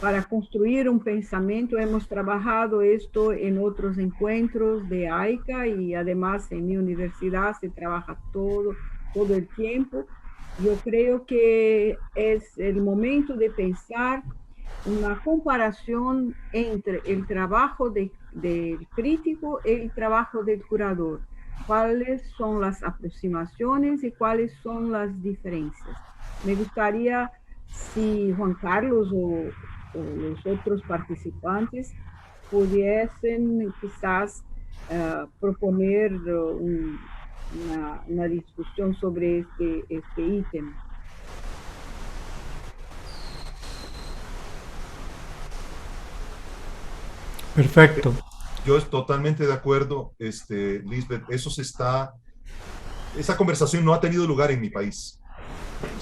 para construir un pensamiento. Hemos trabajado esto en otros encuentros de AICA y además en mi universidad se trabaja todo el tiempo. Yo creo que es el momento de pensar una comparación entre el trabajo del crítico y el trabajo del curador. ¿Cuáles son las aproximaciones y cuáles son las diferencias? Me gustaría si Juan Carlos o los otros participantes pudiesen quizás proponer una discusión sobre este ítem. Perfecto. Yo estoy totalmente de acuerdo, Lisbeth, esa conversación no ha tenido lugar en mi país.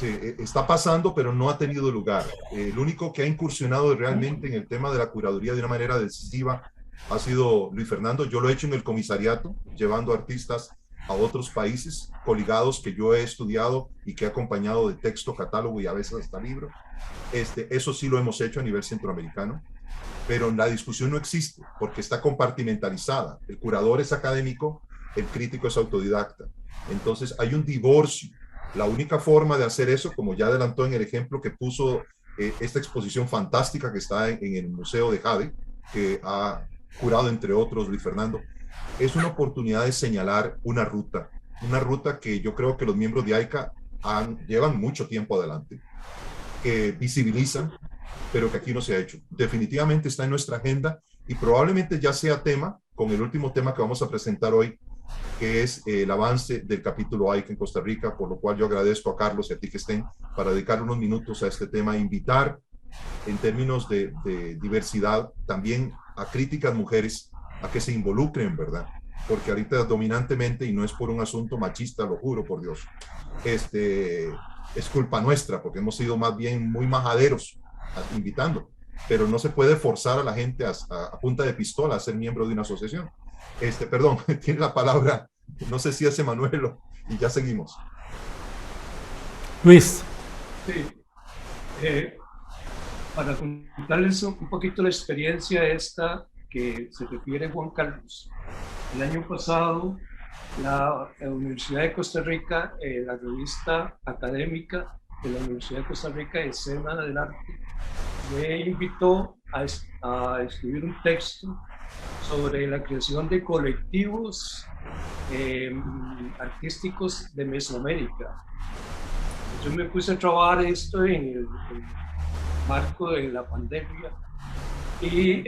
Sí, está pasando, pero no ha tenido lugar. El único que ha incursionado realmente en el tema de la curaduría de una manera decisiva ha sido Luis Fernando. Yo lo he hecho en el comisariato, llevando artistas a otros países, coligados que yo he estudiado y que he acompañado de texto, catálogo y a veces hasta libro. Eso sí lo hemos hecho a nivel centroamericano, pero la discusión no existe porque está compartimentalizada. El curador es académico, el crítico es autodidacta. Entonces hay un divorcio. La única forma de hacer eso, como ya adelantó en el ejemplo que puso esta exposición fantástica que está en el Museo de Jade, que ha curado entre otros Luis Fernando, es una oportunidad de señalar una ruta que yo creo que los miembros de AICA llevan mucho tiempo adelante, que visibilizan, pero que aquí no se ha hecho. Definitivamente está en nuestra agenda y probablemente ya sea tema, con el último tema que vamos a presentar hoy, que es el avance del capítulo AICA en Costa Rica, por lo cual yo agradezco a Carlos y a ti que estén para dedicar unos minutos a este tema, invitar en términos de diversidad también a críticas mujeres a que se involucren, ¿verdad? Porque ahorita dominantemente, y no es por un asunto machista, lo juro por Dios, es culpa nuestra, porque hemos sido más bien muy majaderos invitando, pero no se puede forzar a la gente a punta de pistola a ser miembro de una asociación. Perdón, tiene la palabra, no sé si es Emanuel y ya seguimos. Luis. Sí. Para contarles un poquito la experiencia esta que se refiere Juan Carlos. El año pasado, la Universidad de Costa Rica, la revista académica de la Universidad de Costa Rica, Escena del Arte, me invitó a escribir un texto sobre la creación de colectivos artísticos de Mesoamérica. Yo me puse a trabajar esto en el marco de la pandemia y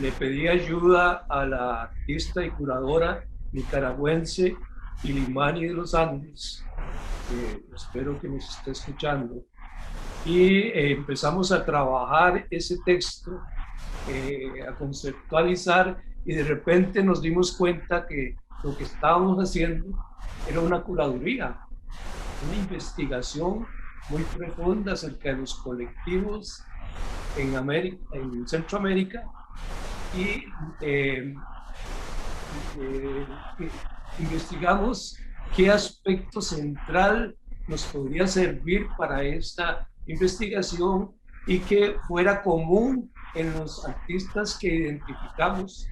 le pedí ayuda a la artista y curadora nicaragüense Ilimani de los Andes, espero que nos esté escuchando, y empezamos a trabajar ese texto, a conceptualizar, y de repente nos dimos cuenta que lo que estábamos haciendo era una curaduría, una investigación muy profunda acerca de los colectivos en Centroamérica, y investigamos qué aspecto central nos podría servir para esta investigación y que fuera común en los artistas que identificamos,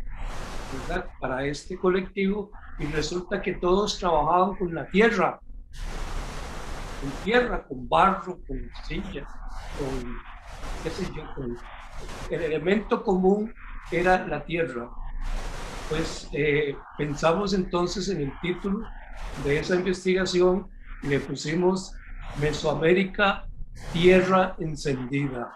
¿verdad?, para este colectivo, y resulta que todos trabajaban con la tierra, con barro, con arcilla, con qué sé yo, con el elemento común era la tierra. Pues pensamos entonces en el título de esa investigación y le pusimos Mesoamérica, Tierra Encendida.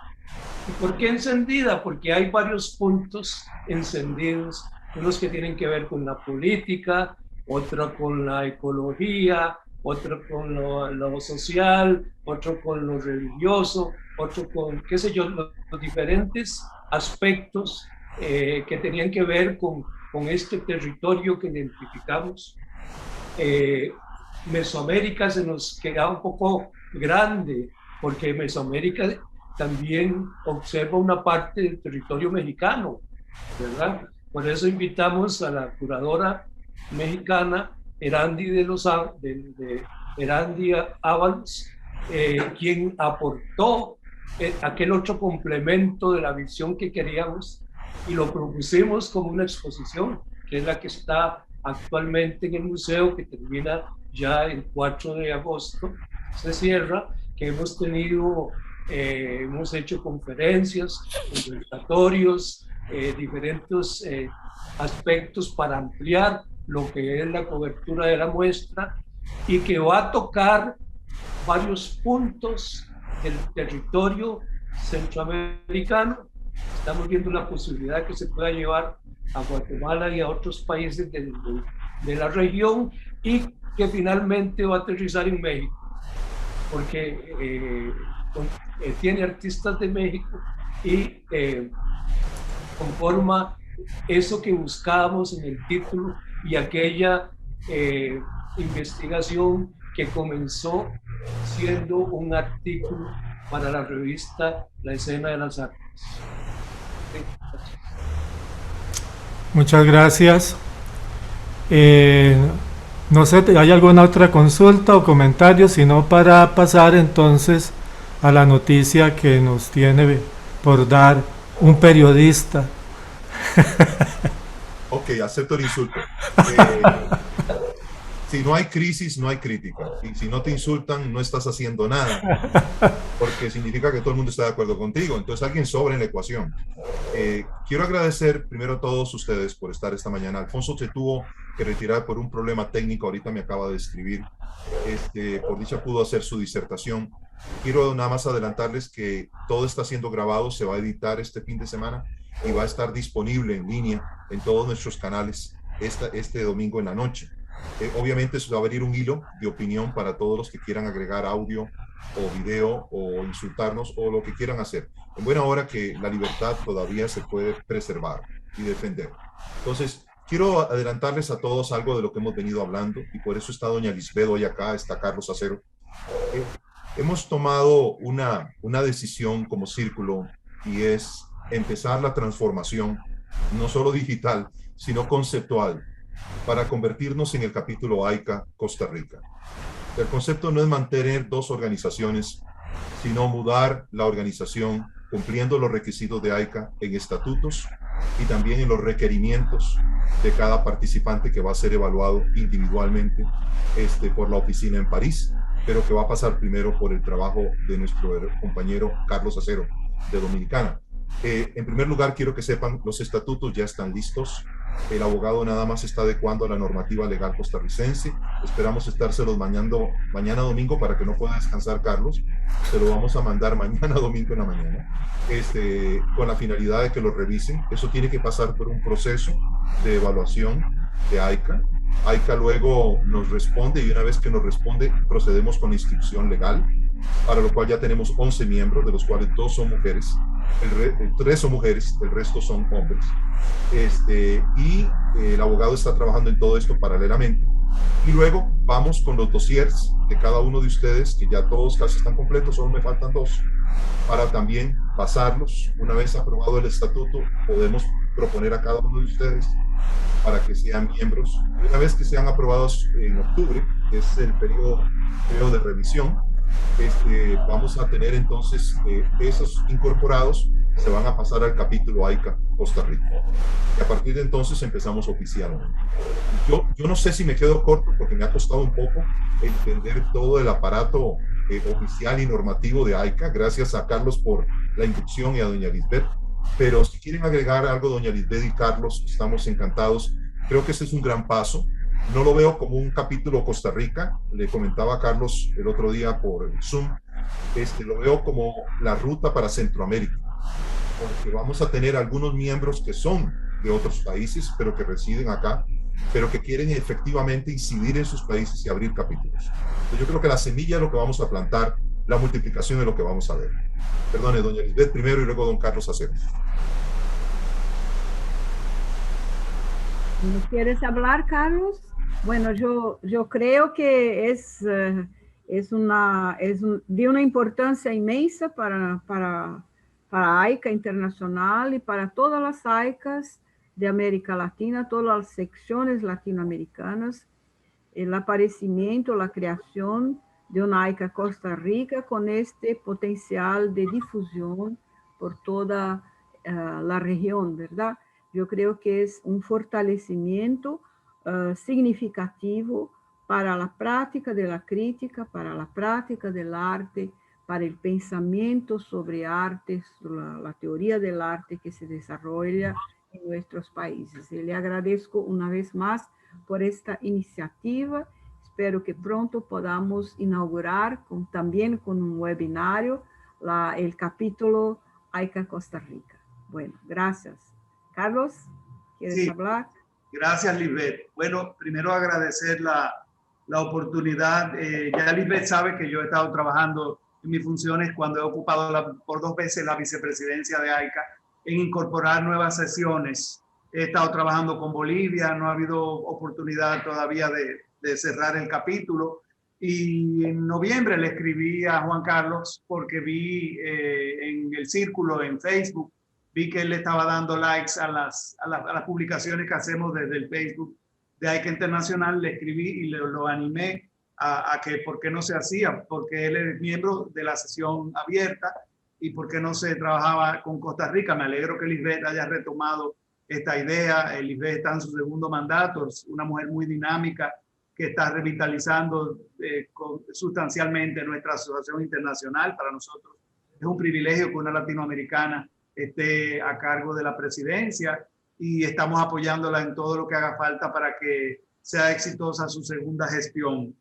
¿Y por qué encendida? Porque hay varios puntos encendidos, unos que tienen que ver con la política, otro con la ecología, otro con lo social, otro con lo religioso, otro con, qué sé yo, los diferentes aspectos que tenían que ver con este territorio que identificamos. Mesoamérica se nos queda un poco grande, porque Mesoamérica también observa una parte del territorio mexicano, ¿verdad? Por eso invitamos a la curadora mexicana Erandi Erandi Ábalos, quien aportó aquel otro complemento de la visión que queríamos, y lo propusimos como una exposición, que es la que está actualmente en el museo, que termina ya el 4 de agosto, se cierra, que hemos tenido, hemos hecho conferencias, conversatorios, diferentes aspectos para ampliar lo que es la cobertura de la muestra, y que va a tocar varios puntos del territorio centroamericano. Estamos viendo la posibilidad que se pueda llevar a Guatemala y a otros países de la región, y que finalmente va a aterrizar en México, porque tiene artistas de México y conforma eso que buscábamos en el título y aquella investigación que comenzó siendo un artículo para la revista La Escena de las Artes. Muchas gracias. No sé, ¿hay alguna otra consulta o comentario? Si no, para pasar entonces a la noticia que nos tiene por dar un periodista. Ok, acepto el insulto. Si no hay crisis, no hay crítica. Y si no te insultan, no estás haciendo nada. Porque significa que todo el mundo está de acuerdo contigo. Entonces alguien sobra en la ecuación. Quiero agradecer primero a todos ustedes por estar esta mañana. Alfonso se tuvo que retirar por un problema técnico. Ahorita me acaba de escribir. Por dicha pudo hacer su disertación. Quiero nada más adelantarles que todo está siendo grabado. Se va a editar este fin de semana y va a estar disponible en línea en todos nuestros canales este domingo en la noche. Obviamente se va a abrir un hilo de opinión para todos los que quieran agregar audio o video o insultarnos o lo que quieran hacer. En buena hora que la libertad todavía se puede preservar y defender. Entonces, quiero adelantarles a todos algo de lo que hemos venido hablando y por eso está doña Lisbeth hoy acá, está Carlos Acero. Hemos tomado una decisión como círculo y es empezar la transformación, no solo digital, sino conceptual, para convertirnos en el capítulo AICA Costa Rica. El concepto no es mantener dos organizaciones, sino mudar la organización cumpliendo los requisitos de AICA en estatutos y también en los requerimientos de cada participante que va a ser evaluado individualmente por la oficina en París, pero que va a pasar primero por el trabajo de nuestro compañero Carlos Acero de Dominicana. En primer lugar, quiero que sepan, los estatutos ya están listos. El abogado nada más está adecuando a la normativa legal costarricense. Esperamos estárselos mañana domingo para que no pueda descansar Carlos. Se lo vamos a mandar mañana domingo en la mañana, con la finalidad de que lo revisen. Eso tiene que pasar por un proceso de evaluación de AICA. AICA luego nos responde y una vez que nos responde procedemos con la inscripción legal, para lo cual ya tenemos 11 miembros, de los cuales 2 son mujeres, 3 son mujeres, el resto son hombres. Y el abogado está trabajando en todo esto paralelamente. Y luego vamos con los dossiers de cada uno de ustedes, que ya todos casi están completos, solo me faltan 2, para también pasarlos. Una vez aprobado el estatuto, podemos proponer a cada uno de ustedes para que sean miembros. Y una vez que sean aprobados en octubre, que es el periodo de revisión, vamos a tener entonces esos incorporados se van a pasar al capítulo AICA Costa Rica. Y a partir de entonces empezamos oficialmente. Yo no sé si me quedo corto porque me ha costado un poco entender todo el aparato oficial y normativo de AICA. Gracias a Carlos por la inducción y a doña Lisbeth. Pero si quieren agregar algo, doña Lisbeth y Carlos, estamos encantados. Creo que ese es un gran paso. No lo veo como un capítulo Costa Rica. Le comentaba a Carlos el otro día por Zoom. Lo veo como la ruta para Centroamérica. Porque vamos a tener algunos miembros que son de otros países, pero que residen acá, pero que quieren efectivamente incidir en sus países y abrir capítulos. Entonces yo creo que la semilla es lo que vamos a plantar, la multiplicación es lo que vamos a ver. Perdone, doña Lisbeth primero y luego don Carlos Acero. ¿Quieres hablar, Carlos? Bueno, yo creo que es de una importancia inmensa para AICA Internacional y para todas las AICAs de América Latina, todas las secciones latinoamericanas, el aparecimiento, la creación de una AICA Costa Rica con este potencial de difusión por toda la región, ¿verdad? Yo creo que es un fortalecimiento significativo para la práctica de la crítica, para la práctica del arte, para el pensamiento sobre arte, la teoría del arte que se desarrolla en nuestros países. Y le agradezco una vez más por esta iniciativa. Espero que pronto podamos inaugurar también con un webinario el capítulo AICA Costa Rica. Bueno, gracias. Carlos, ¿quieres hablar? Gracias, Lisbeth. Bueno, primero agradecer la oportunidad. Ya Lisbeth sabe que yo he estado trabajando en mis funciones cuando he ocupado por 2 veces la vicepresidencia de AICA en incorporar nuevas sesiones. He estado trabajando con Bolivia, no ha habido oportunidad todavía de cerrar el capítulo. Y en noviembre le escribí a Juan Carlos porque vi en el círculo en Facebook, vi que él le estaba dando likes a las publicaciones que hacemos desde el Facebook de AICA Internacional. Le escribí y lo animé a que por qué no se hacía, porque él es miembro de la sesión abierta y por qué no se trabajaba con Costa Rica. Me alegro que Lisbeth haya retomado esta idea. Lisbeth está en su segundo mandato, es una mujer muy dinámica que está revitalizando sustancialmente nuestra asociación internacional. Para nosotros es un privilegio que una latinoamericana esté a cargo de la presidencia y estamos apoyándola en todo lo que haga falta para que sea exitosa su segunda gestión.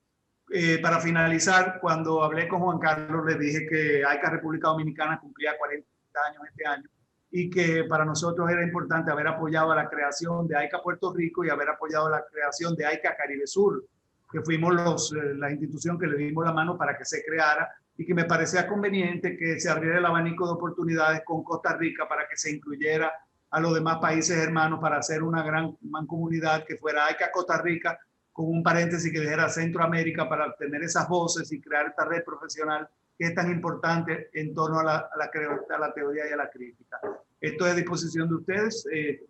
Para finalizar, cuando hablé con Juan Carlos, le dije que AICA República Dominicana cumplía 40 años este año y que para nosotros era importante haber apoyado a la creación de AICA Puerto Rico y haber apoyado la creación de AICA Caribe Sur, que fuimos la institución que le dimos la mano para que se creara, y que me parecía conveniente que se abriera el abanico de oportunidades con Costa Rica para que se incluyera a los demás países hermanos para hacer una gran mancomunidad que fuera AICA Costa Rica, con un paréntesis que dijera Centroamérica, para tener esas voces y crear esta red profesional que es tan importante en torno a la teoría y a la crítica. Estoy a disposición de ustedes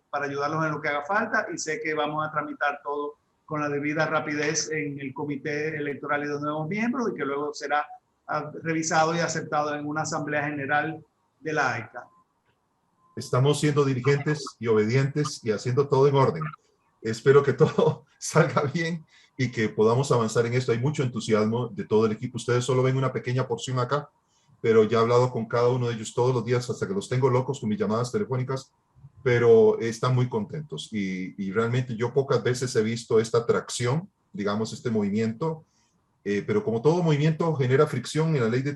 para ayudarlos en lo que haga falta, y sé que vamos a tramitar todo con la debida rapidez en el Comité Electoral y de nuevos miembros, y que luego será revisado y aceptado en una asamblea general de la AICA. Estamos siendo diligentes y obedientes y haciendo todo en orden. Espero que todo salga bien y que podamos avanzar en esto. Hay mucho entusiasmo de todo el equipo. Ustedes solo ven una pequeña porción acá, pero ya he hablado con cada uno de ellos todos los días hasta que los tengo locos con mis llamadas telefónicas, pero están muy contentos. Y realmente yo pocas veces he visto esta atracción, digamos, este movimiento, pero como todo movimiento genera fricción en la ley de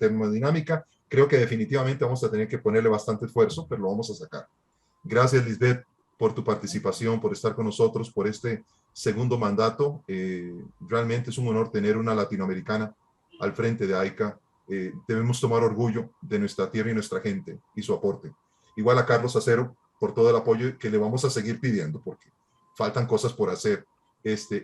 termodinámica, creo que definitivamente vamos a tener que ponerle bastante esfuerzo, pero lo vamos a sacar. Gracias, Lisbeth, por tu participación, por estar con nosotros, por este segundo mandato. Realmente es un honor tener una latinoamericana al frente de AICA. Debemos tomar orgullo de nuestra tierra y nuestra gente y su aporte. Igual a Carlos Acero por todo el apoyo que le vamos a seguir pidiendo, porque faltan cosas por hacer.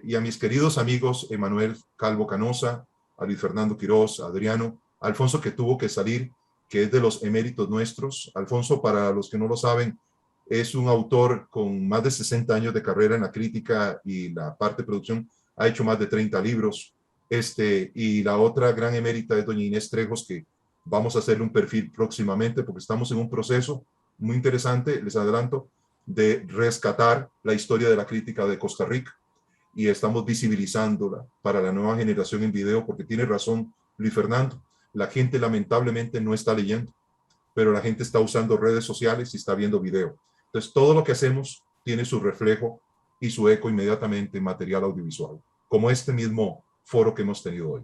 Y a mis queridos amigos Emanuel Calvo Canosa, a Luis Fernando Quiroz, a Adriano, a Alfonso, que tuvo que salir, que es de los eméritos nuestros. Alfonso, para los que no lo saben, es un autor con más de 60 años de carrera en la crítica y la parte de producción. Ha hecho más de 30 libros. Y la otra gran emérita es doña Inés Trejos, que vamos a hacerle un perfil próximamente, porque estamos en un proceso muy interesante, les adelanto, de rescatar la historia de la crítica de Costa Rica, y estamos visibilizándola para la nueva generación en video, porque tiene razón Luis Fernando, la gente lamentablemente no está leyendo, pero la gente está usando redes sociales y está viendo video. Entonces todo lo que hacemos tiene su reflejo y su eco inmediatamente en material audiovisual, como este mismo foro que hemos tenido hoy.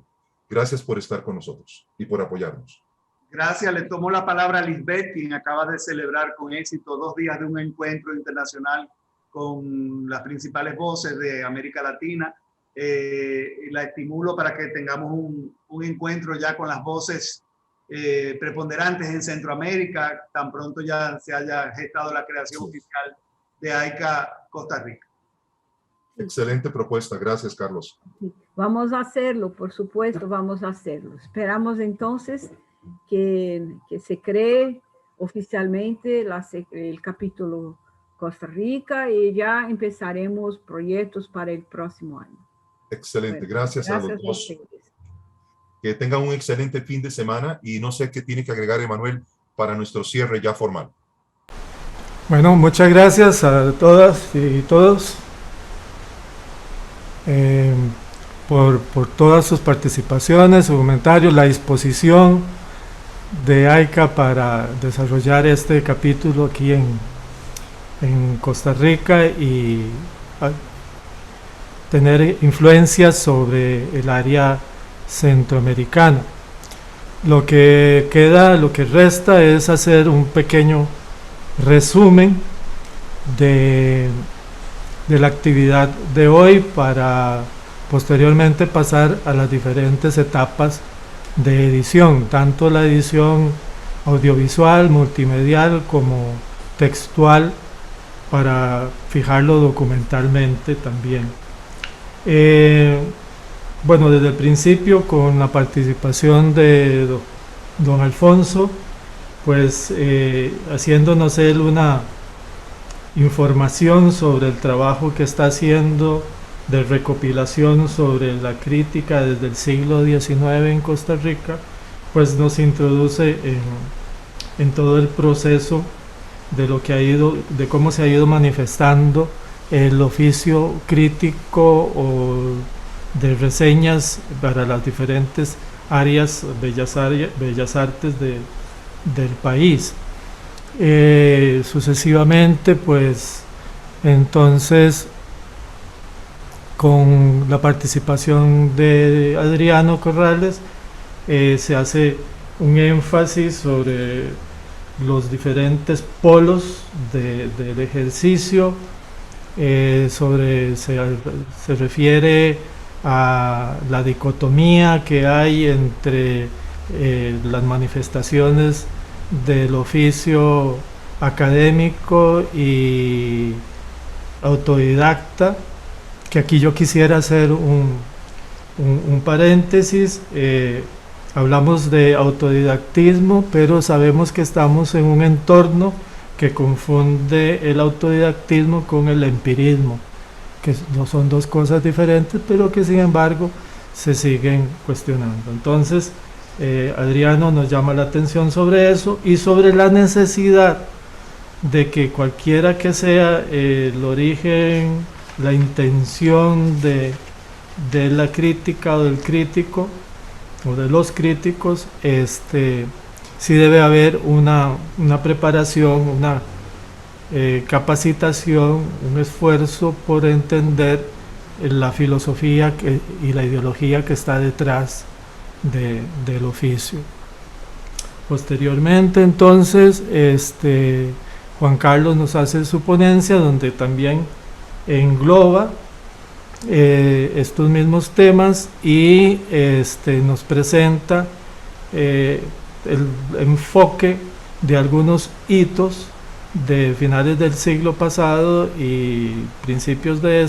Gracias por estar con nosotros y por apoyarnos. Gracias. Le tomo la palabra a Lisbeth, quien acaba de celebrar con éxito 2 días de un encuentro internacional con las principales voces de América Latina. La estimulo para que tengamos un encuentro ya con las voces preponderantes en Centroamérica, tan pronto ya se haya gestado la creación oficial de AICA Costa Rica. Excelente propuesta. Gracias, Carlos. Vamos a hacerlo, por supuesto, vamos a hacerlo. Esperamos entonces que se cree oficialmente el capítulo Costa Rica, y ya empezaremos proyectos para el próximo año. Excelente, Bueno, gracias a los dos. Que tengan un excelente fin de semana, y no sé qué tiene que agregar Emanuel para nuestro cierre ya formal. Bueno, muchas gracias a todas y todos por todas sus participaciones, sus comentarios, la disposición de AICA para desarrollar este capítulo aquí en Costa Rica y tener influencias sobre el área centroamericana. Lo que resta es hacer un pequeño resumen de la actividad de hoy, para posteriormente pasar a las diferentes etapas de edición, tanto la edición audiovisual, multimedial como textual, para fijarlo documentalmente también. Bueno, desde el principio, con la participación de don Alfonso, pues haciéndonos él una información sobre el trabajo que está haciendo de recopilación sobre la crítica desde el siglo XIX en Costa Rica, pues nos introduce en todo el proceso de cómo se ha ido manifestando el oficio crítico o de reseñas para las diferentes áreas, bellas artes del país. Sucesivamente, pues entonces, con la participación de Adriano Corrales, se hace un énfasis sobre los diferentes polos del ejercicio, se refiere a la dicotomía que hay entre las manifestaciones del oficio académico y autodidacta, que aquí yo quisiera hacer un paréntesis. Hablamos de autodidactismo, pero sabemos que estamos en un entorno que confunde el autodidactismo con el empirismo, que no son dos cosas diferentes, pero que sin embargo se siguen cuestionando. Entonces, Adriano nos llama la atención sobre eso y sobre la necesidad de que cualquiera que sea el origen, la intención de la crítica o del crítico o de los críticos, sí debe haber una preparación, una capacitación, un esfuerzo por entender la filosofía y la ideología que está detrás del oficio. Posteriormente, entonces, Juan Carlos nos hace su ponencia, donde también engloba estos mismos temas y nos presenta el enfoque de algunos hitos de finales del siglo pasado y principios de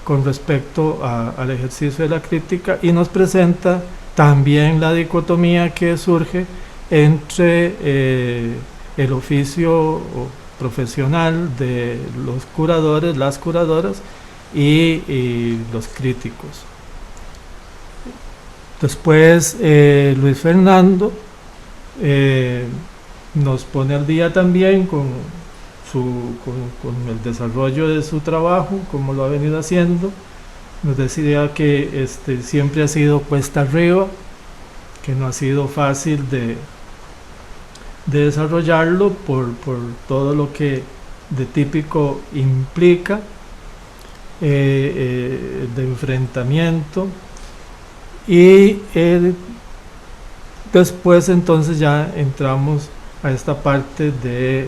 con respecto al ejercicio de la crítica, y nos presenta también la dicotomía que surge entre el oficio profesional de los curadores, las curadoras y los críticos. Después Luis Fernando nos pone al día también con el desarrollo de su trabajo, como lo ha venido haciendo. Nos decía que siempre ha sido cuesta arriba, que no ha sido fácil de desarrollarlo por todo lo que de típico implica, de enfrentamiento, y después entonces ya entramos a esta parte de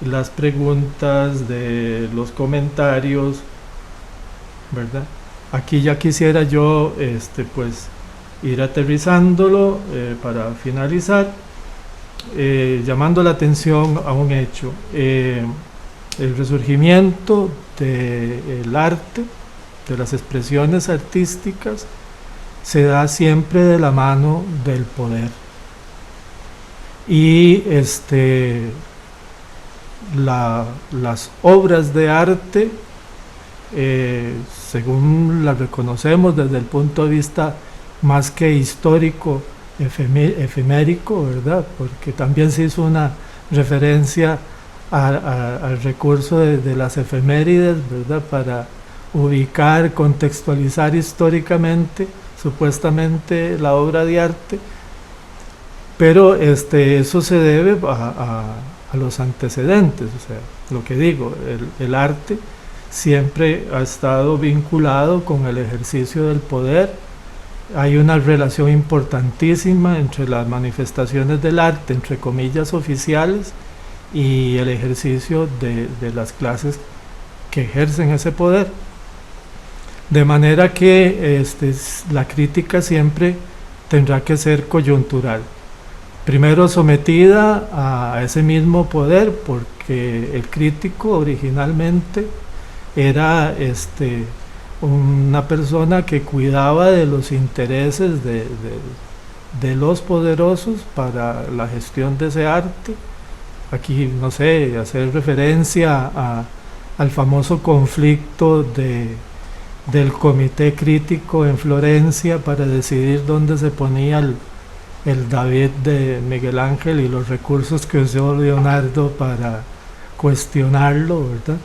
las preguntas, de los comentarios, ¿verdad? Aquí ya quisiera yo pues ir aterrizándolo para finalizar, llamando la atención a un hecho. El resurgimiento del arte, de las expresiones artísticas, se da siempre de la mano del poder. Y las obras de arte, según las reconocemos desde el punto de vista más que histórico, efemérico, ¿verdad? Porque también se hizo una referencia al recurso de las efemérides, ¿verdad? Para ubicar, contextualizar históricamente, supuestamente, la obra de arte, pero eso se debe a los antecedentes. O sea, lo que digo, el arte siempre ha estado vinculado con el ejercicio del poder. Hay una relación importantísima entre las manifestaciones del arte, entre comillas, oficiales, y el ejercicio de las clases que ejercen ese poder. De manera que la crítica siempre tendrá que ser coyuntural. Primero sometida a ese mismo poder, porque el crítico originalmente era una persona que cuidaba de los intereses de los poderosos para la gestión de ese arte. Aquí, no sé, hacer referencia al famoso conflicto del comité crítico en Florencia para decidir dónde se ponía el David de Miguel Ángel y los recursos que usó Leonardo para cuestionarlo, ¿verdad?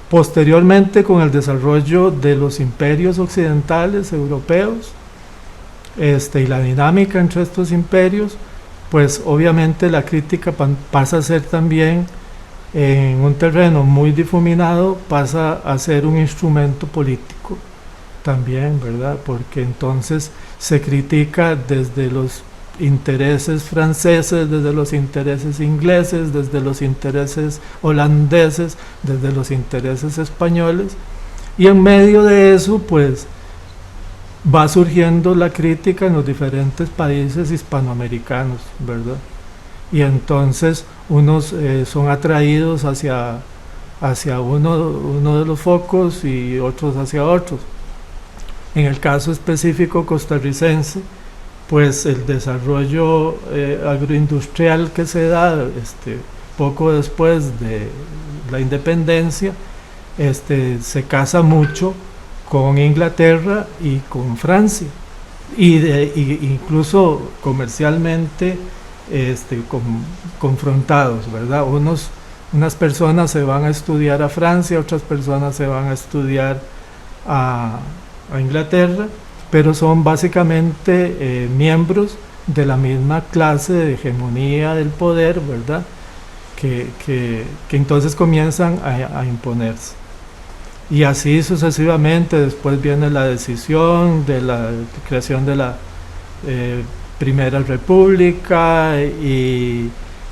Posteriormente, con el desarrollo de los imperios occidentales europeos y la dinámica entre estos imperios, pues obviamente la crítica pasa a ser también, en un terreno muy difuminado, pasa a ser un instrumento político también, ¿verdad? Porque entonces se critica desde los intereses franceses, desde los intereses ingleses, desde los intereses holandeses, desde los intereses españoles, y en medio de eso pues va surgiendo la crítica en los diferentes países hispanoamericanos, ¿verdad? Y entonces unos son atraídos hacia uno de los focos y otros hacia otros. En el caso específico costarricense, pues el desarrollo agroindustrial que se da poco después de la independencia se casa mucho con Inglaterra y con Francia, y incluso comercialmente confrontados, ¿verdad? Unas personas se van a estudiar a Francia, otras personas se van a estudiar a Inglaterra, pero son básicamente miembros de la misma clase de hegemonía del poder, ¿verdad? Que entonces comienzan a imponerse. Y así sucesivamente. Después viene la decisión de la creación de la Primera República y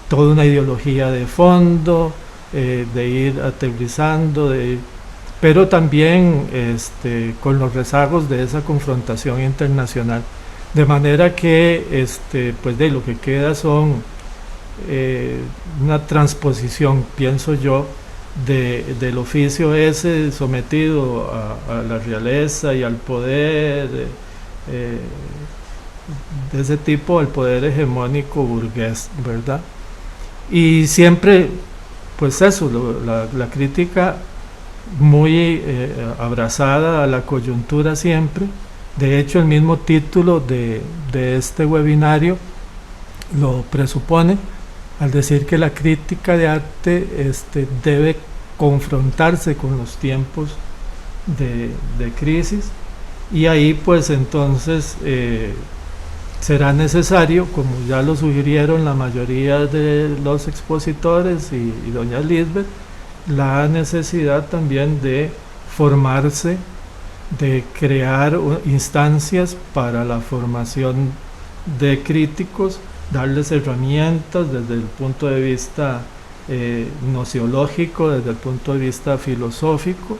toda una ideología de fondo, de ir aterrizando, pero también con los rezagos de esa confrontación internacional. De manera que pues lo que queda son una transposición, pienso yo, del oficio ese sometido a la realeza y al poder de ese tipo, al poder hegemónico burgués, ¿verdad? Y siempre, pues eso, la crítica muy abrazada a la coyuntura siempre. De hecho, el mismo título de este webinario lo presupone, al decir que la crítica de arte debe confrontarse con los tiempos de crisis, y ahí pues entonces será necesario, como ya lo sugirieron la mayoría de los expositores y doña Lisbeth, la necesidad también de formarse, de crear instancias para la formación de críticos, darles herramientas desde el punto de vista nociológico, desde el punto de vista filosófico,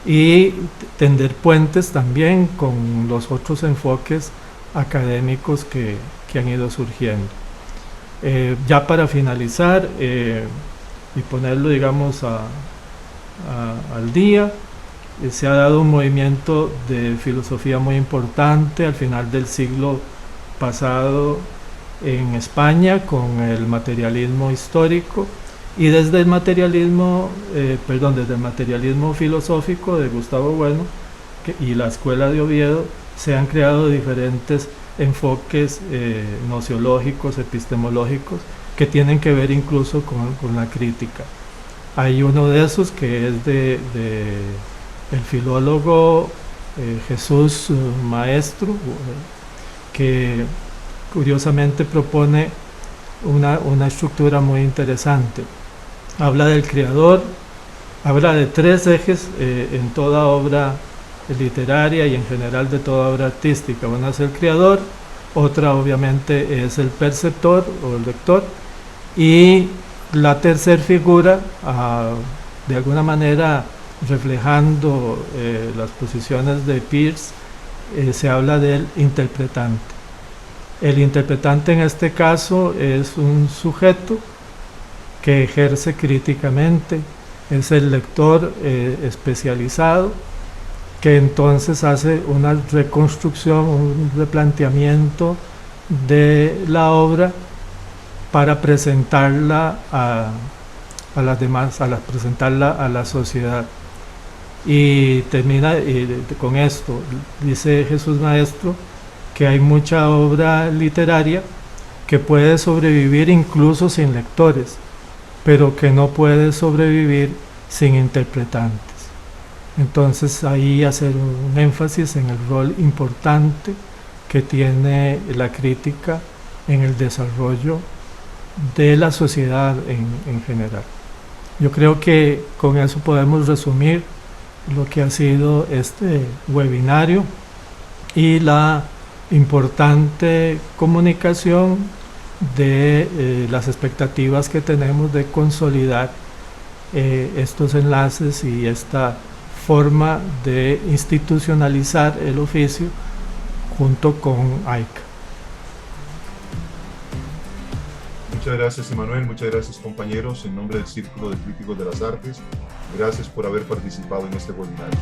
y tender puentes también con los otros enfoques académicos que han ido surgiendo. Ya para finalizar y ponerlo, digamos, al día, se ha dado un movimiento de filosofía muy importante al final del siglo pasado en España con el materialismo histórico, y desde el materialismo filosófico de Gustavo Bueno y la escuela de Oviedo se han creado diferentes enfoques nociológicos, epistemológicos, que tienen que ver incluso con la crítica. Hay uno de esos que es de el filólogo Jesús Maestro, que curiosamente propone una estructura muy interesante. Habla del creador, habla de tres ejes en toda obra literaria y en general de toda obra artística. Una es el creador, otra obviamente es el perceptor o el lector, y la tercera figura, de alguna manera reflejando las posiciones de Peirce, se habla del interpretante. El interpretante en este caso es un sujeto que ejerce críticamente, es el lector especializado, que entonces hace una reconstrucción, un replanteamiento de la obra para presentarla a las demás, presentarla a la sociedad. Y termina con esto, dice Jesús Maestro, que hay mucha obra literaria que puede sobrevivir incluso sin lectores, pero que no puede sobrevivir sin interpretantes. Entonces ahí hacer un énfasis en el rol importante que tiene la crítica en el desarrollo de la sociedad en general. Yo creo que con eso podemos resumir lo que ha sido este webinario y la importante comunicación de las expectativas que tenemos de consolidar estos enlaces y esta forma de institucionalizar el oficio junto con AICA. Muchas gracias, Emanuel. Muchas gracias, compañeros. En nombre del Círculo de Críticos de las Artes, gracias por haber participado en este webinario.